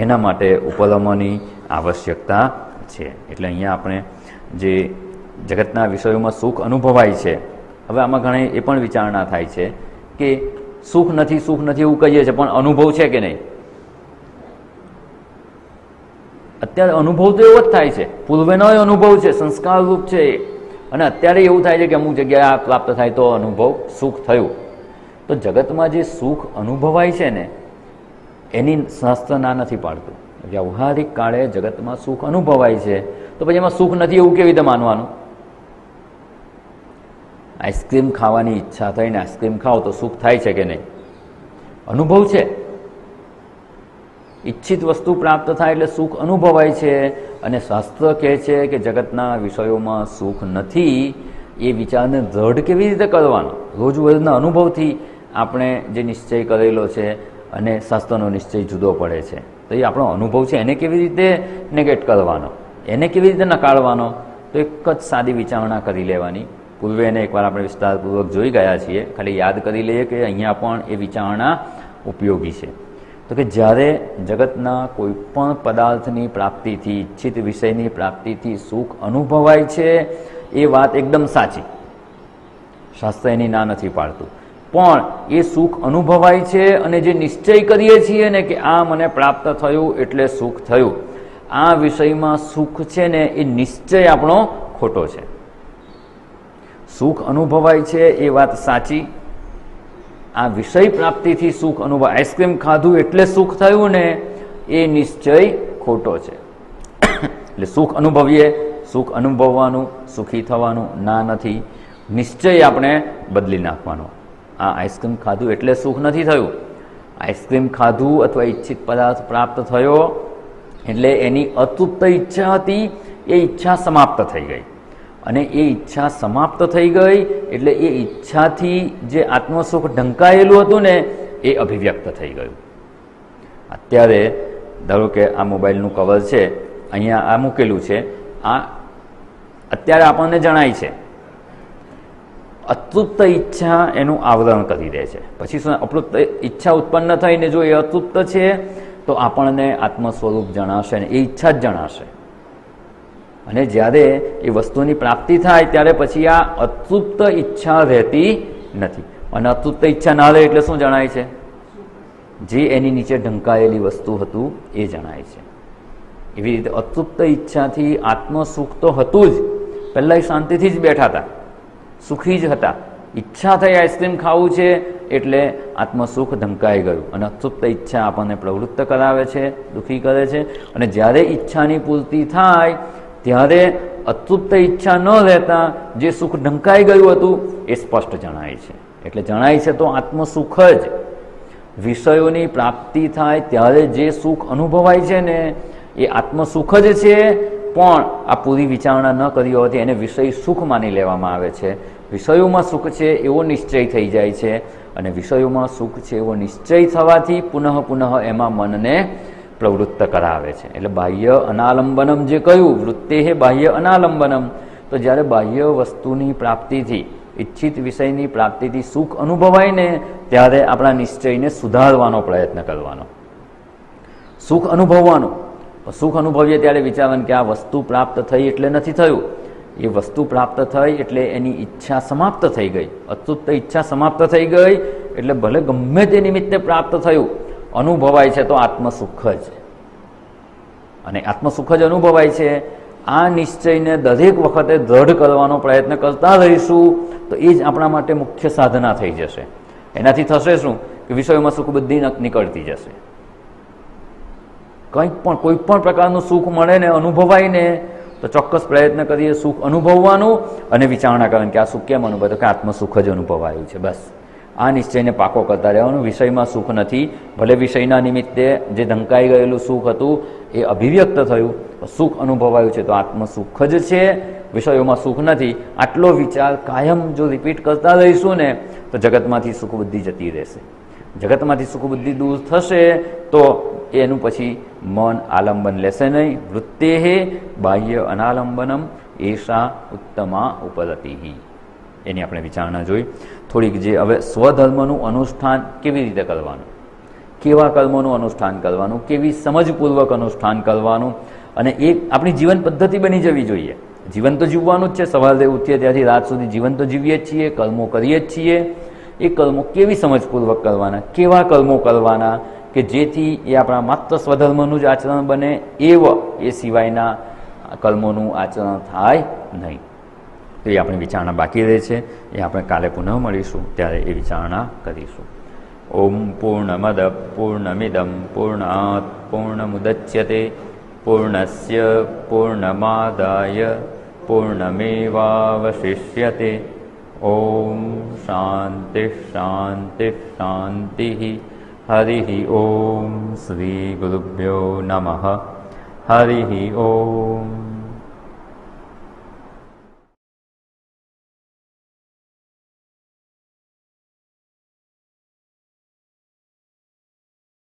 A: એના માટે ઉપરમની આવશ્યકતા છે. એટલે અહીંયા આપણે જે જગતના વિષયોમાં સુખ અનુભવાય છે, હવે આમાં ઘણી એ પણ વિચારણા થાય છે કે સુખ નથી એવું કહીએ છીએ, પણ અનુભવ છે કે નહીં? અત્યારે અનુભવ તો એવો જ થાય છે, પૂર્વેનો અનુભવ છે, સંસ્કાર રૂપ છે, અને અત્યારે એવું થાય છે કે અમુક જગ્યાએ પ્રાપ્ત થાય તો અનુભવ સુખ થયું. તો જગતમાં જે સુખ અનુભવાય છે ને એની શાસ્ત્ર ના નથી પાડતું. વ્યવહારિક કાળે જગતમાં સુખ અનુભવાય છે તો પછી એમાં સુખ નથી એવું કેવી રીતે માનવાનું? આઈસ્ક્રીમ ખાવાની ઈચ્છા થઈને આઈસ્ક્રીમ ખાઓ તો સુખ થાય છે કે નહીં? અનુભવ છે. ઈચ્છિત વસ્તુ પ્રાપ્ત થાય એટલે સુખ અનુભવાય છે. અને શાસ્ત્ર કહે છે કે જગતના વિષયોમાં સુખ નથી. એ વિચારને દ્રઢ કેવી રીતે કરવાનો? રોજબરોજના અનુભવથી આપણે જે નિશ્ચય કરેલો છે અને શાસ્ત્રનો નિશ્ચય જુદો પડે છે, તો એ આપણો અનુભવ છે એને કેવી રીતે નેગેટ કરવાનો, એને કેવી રીતે નકારવાનો? તો એક જ સાદી વિચારણા કરી લેવાની. પૂર્વે એને એકવાર આપણે વિસ્તારપૂર્વક જોઈ ગયા છીએ, ખાલી યાદ કરી લઈએ કે અહીંયા પણ એ વિચારણા ઉપયોગી છે. તો કે જ્યારે જગતના કોઈ પણ પદાર્થની પ્રાપ્તિથી, ઈચ્છિત વિષયની પ્રાપ્તિથી સુખ અનુભવાય છે એ વાત એકદમ સાચી, શાસ્ત્ર એની ના નથી પાડતું. પણ એ સુખ અનુભવાય છે અને જે નિશ્ચય કરીએ છીએ ને કે આ મને પ્રાપ્ત થયું એટલે સુખ થયું, આ વિષયમાં સુખ છે ને એ નિશ્ચય આપણો ખોટો છે. સુખ અનુભવાય છે એ વાત સાચી, આ વિષય પ્રાપ્તિથી સુખ અનુભવ, આઈસ્ક્રીમ ખાધું એટલે સુખ થયું ને એ નિશ્ચય ખોટો છે. એટલે સુખ અનુભવીએ, સુખ અનુભવવાનું, સુખી થવાનું ના નથી. નિશ્ચય આપણે બદલી નાખવાનો. આ આઈસ્ક્રીમ ખાધું એટલે સુખ નથી થયું. આઈસ્ક્રીમ ખાધું અથવા ઈચ્છિત પદાર્થ પ્રાપ્ત થયો એટલે એની અતૃપ્ત ઈચ્છા હતી, એ ઈચ્છા સમાપ્ત થઈ ગઈ. અને એ ઈચ્છા સમાપ્ત થઈ ગઈ એટલે એ ઈચ્છાથી જે આત્મસુખ ઢંકાયેલું હતું ને એ અભિવ્યક્ત થઈ ગયું. અત્યારે ધારો કે આ મોબાઈલનું કવર છે, અહીંયા આ મૂકેલું છે, આ અત્યારે આપણને જણાય છે. અતૃપ્ત ઈચ્છા એનું આવરણ કરી દે છે. પછી શું અતૃપ્ત ઈચ્છા ઉત્પન્ન થઈને જો એ અતૃપ્ત છે તો આપણને આત્મ સ્વરૂપ જણાશે ને એ ઈચ્છા જ જણાશે. અને જ્યારે એ વસ્તુની પ્રાપ્તિ થાય ત્યારે પછી આ અતૃપ્ત ઈચ્છા રહેતી નથી. અને અતૃપ્ત ઈચ્છા ના રહે એટલે શું જણાય છે? જે એની નીચે ઢંકાયેલી વસ્તુ હતું એ જણાય છે. એવી રીતે અતૃપ્ત ઈચ્છાથી આત્મસુખ તો હતું જ, પહેલાં શાંતિથી જ બેઠા હતા, સુખી જ હતા. ઈચ્છા થઈ આઈસ્ક્રીમ ખાવું છે એટલે આત્મસુખ ઢંકાઈ ગયું. અને અતૃપ્ત ઈચ્છા આપણને પ્રવૃત્ત કરાવે છે, દુઃખી કરે છે. અને જ્યારે ઈચ્છાની પૂર્તિ થાય ત્યારે અતૃપ્ત ઈચ્છા ન રહેતા જે સુખ ઢંકાઈ ગયું હતું એ સ્પષ્ટ જણાય છે. એટલે જણાય છે તો આત્મસુખ જ. વિષયોની પ્રાપ્તિ થાય ત્યારે જે સુખ અનુભવાય છે ને એ આત્મસુખ જ છે. પણ આ પૂરી વિચારણા ન કરી હોવાથી એને વિષય સુખ માની લેવામાં આવે છે. વિષયોમાં સુખ છે એવો નિશ્ચય થઈ જાય છે. અને વિષયોમાં સુખ છે એવો નિશ્ચય થવાથી પુનઃ એમાં મનને પ્રવૃત્ત કરાવે છે. એટલે બાહ્ય અનાલંબનમ જે કહ્યું, વૃત્તે હે બાહ્ય અનાલંબનમ, તો જ્યારે બાહ્ય વસ્તુની પ્રાપ્તિથી, ઈચ્છિત વિષયની પ્રાપ્તિથી સુખ અનુભવાય ને ત્યારે આપણા નિશ્ચયને સુધારવાનો પ્રયત્ન કરવાનો, સુખ અનુભવવાનું. સુખ અનુભવીએ ત્યારે વિચારવાનું કે આ વસ્તુ પ્રાપ્ત થઈ એટલે નથી થયું, એ વસ્તુ પ્રાપ્ત થઈ એટલે એની ઈચ્છા સમાપ્ત થઈ ગઈ, અતૃપ્ત ઈચ્છા સમાપ્ત થઈ ગઈ એટલે ભલે ગમે તે નિમિત્તે પ્રાપ્ત થયું અનુભવાય છે તો આત્મસુખ જ. અને આત્મસુખ જ અનુભવાય છે. આ નિશ્ચયને દરેક વખતે દ્રઢ કરવાનો પ્રયત્ન કરતા રહીશું તો એ જ આપણા માટે મુખ્ય સાધના થઈ જશે. એનાથી થશે શું કે વિષયોમાં સુખ બુદ્ધિ નીકળતી જશે. કંઈક પણ કોઈ પણ પ્રકારનું સુખ મળે ને અનુભવાય ને તો ચોક્કસ પ્રયત્ન કરીએ સુખ અનુભવવાનું અને વિચારણા કરવાની કે આ સુખ કેમ અનુભવાય, તો કે આત્મસુખ જ અનુભવાયું છે. બસ આ નિશ્ચયને પાકો કરતા રહેવાનું. વિષયમાં સુખ નથી, ભલે વિષયના નિમિત્તે જે ઢંકાઈ ગયેલું સુખ હતું એ અભિવ્યક્ત થયું, સુખ અનુભવાયું છે તો આત્મસુખ જ છે, વિષયોમાં સુખ નથી. આટલો વિચાર કાયમ જો રિપીટ કરતા રહીશું ને તો જગતમાંથી સુખ બુદ્ધિ જતી રહેશે. જગતમાંથી સુખ બુદ્ધિ દૂર થશે તો એનું પછી મન આલંબન લેશે નહીં. વૃત્તેહે બાહ્ય અનાલંબનમ એષા ઉત્તમા ઉપરતિઃ. એની આપણે વિચારણા જોઈ. થોડીક જે હવે સ્વધર્મનું અનુષ્ઠાન કેવી રીતે કરવાનું, કેવા કર્મોનું અનુષ્ઠાન કરવાનું, કેવી સમજપૂર્વક અનુષ્ઠાન કરવાનું, અને એ આપણી જીવન પદ્ધતિ બની જવી જોઈએ. જીવન તો જીવવાનું જ છે, સવારે ઉઠીએ ત્યાંથી રાત સુધી જીવન તો જીવીએ જ છીએ, કર્મો કરીએ જ છીએ. એ કર્મો કેવી સમજપૂર્વક કરવાના, કેવા કર્મો કરવાના કે જેથી એ આપણા માત્ર સ્વધર્મનું જ આચરણ બને, એ સિવાયના કર્મોનું આચરણ થાય નહીં. તો એ આપણી વિચારણા બાકી રહે છે. એ આપણે કાલે પુનઃ મળીશું ત્યારે એ વિચારણા કરીશું. ઓમ પૂર્ણમદ પૂર્ણમિદમ પૂર્ણાત પૂર્ણમુદચ્યતે પૂર્ણસ્ય પૂર્ણમાદાય પૂર્ણમેવાવશિષ્યતે. ઓમ શાંતિ શાંતિ શાંતિ. હરિ ઓમ. શ્રી ગુરુભ્યો નમઃ. હરિ ઓમ.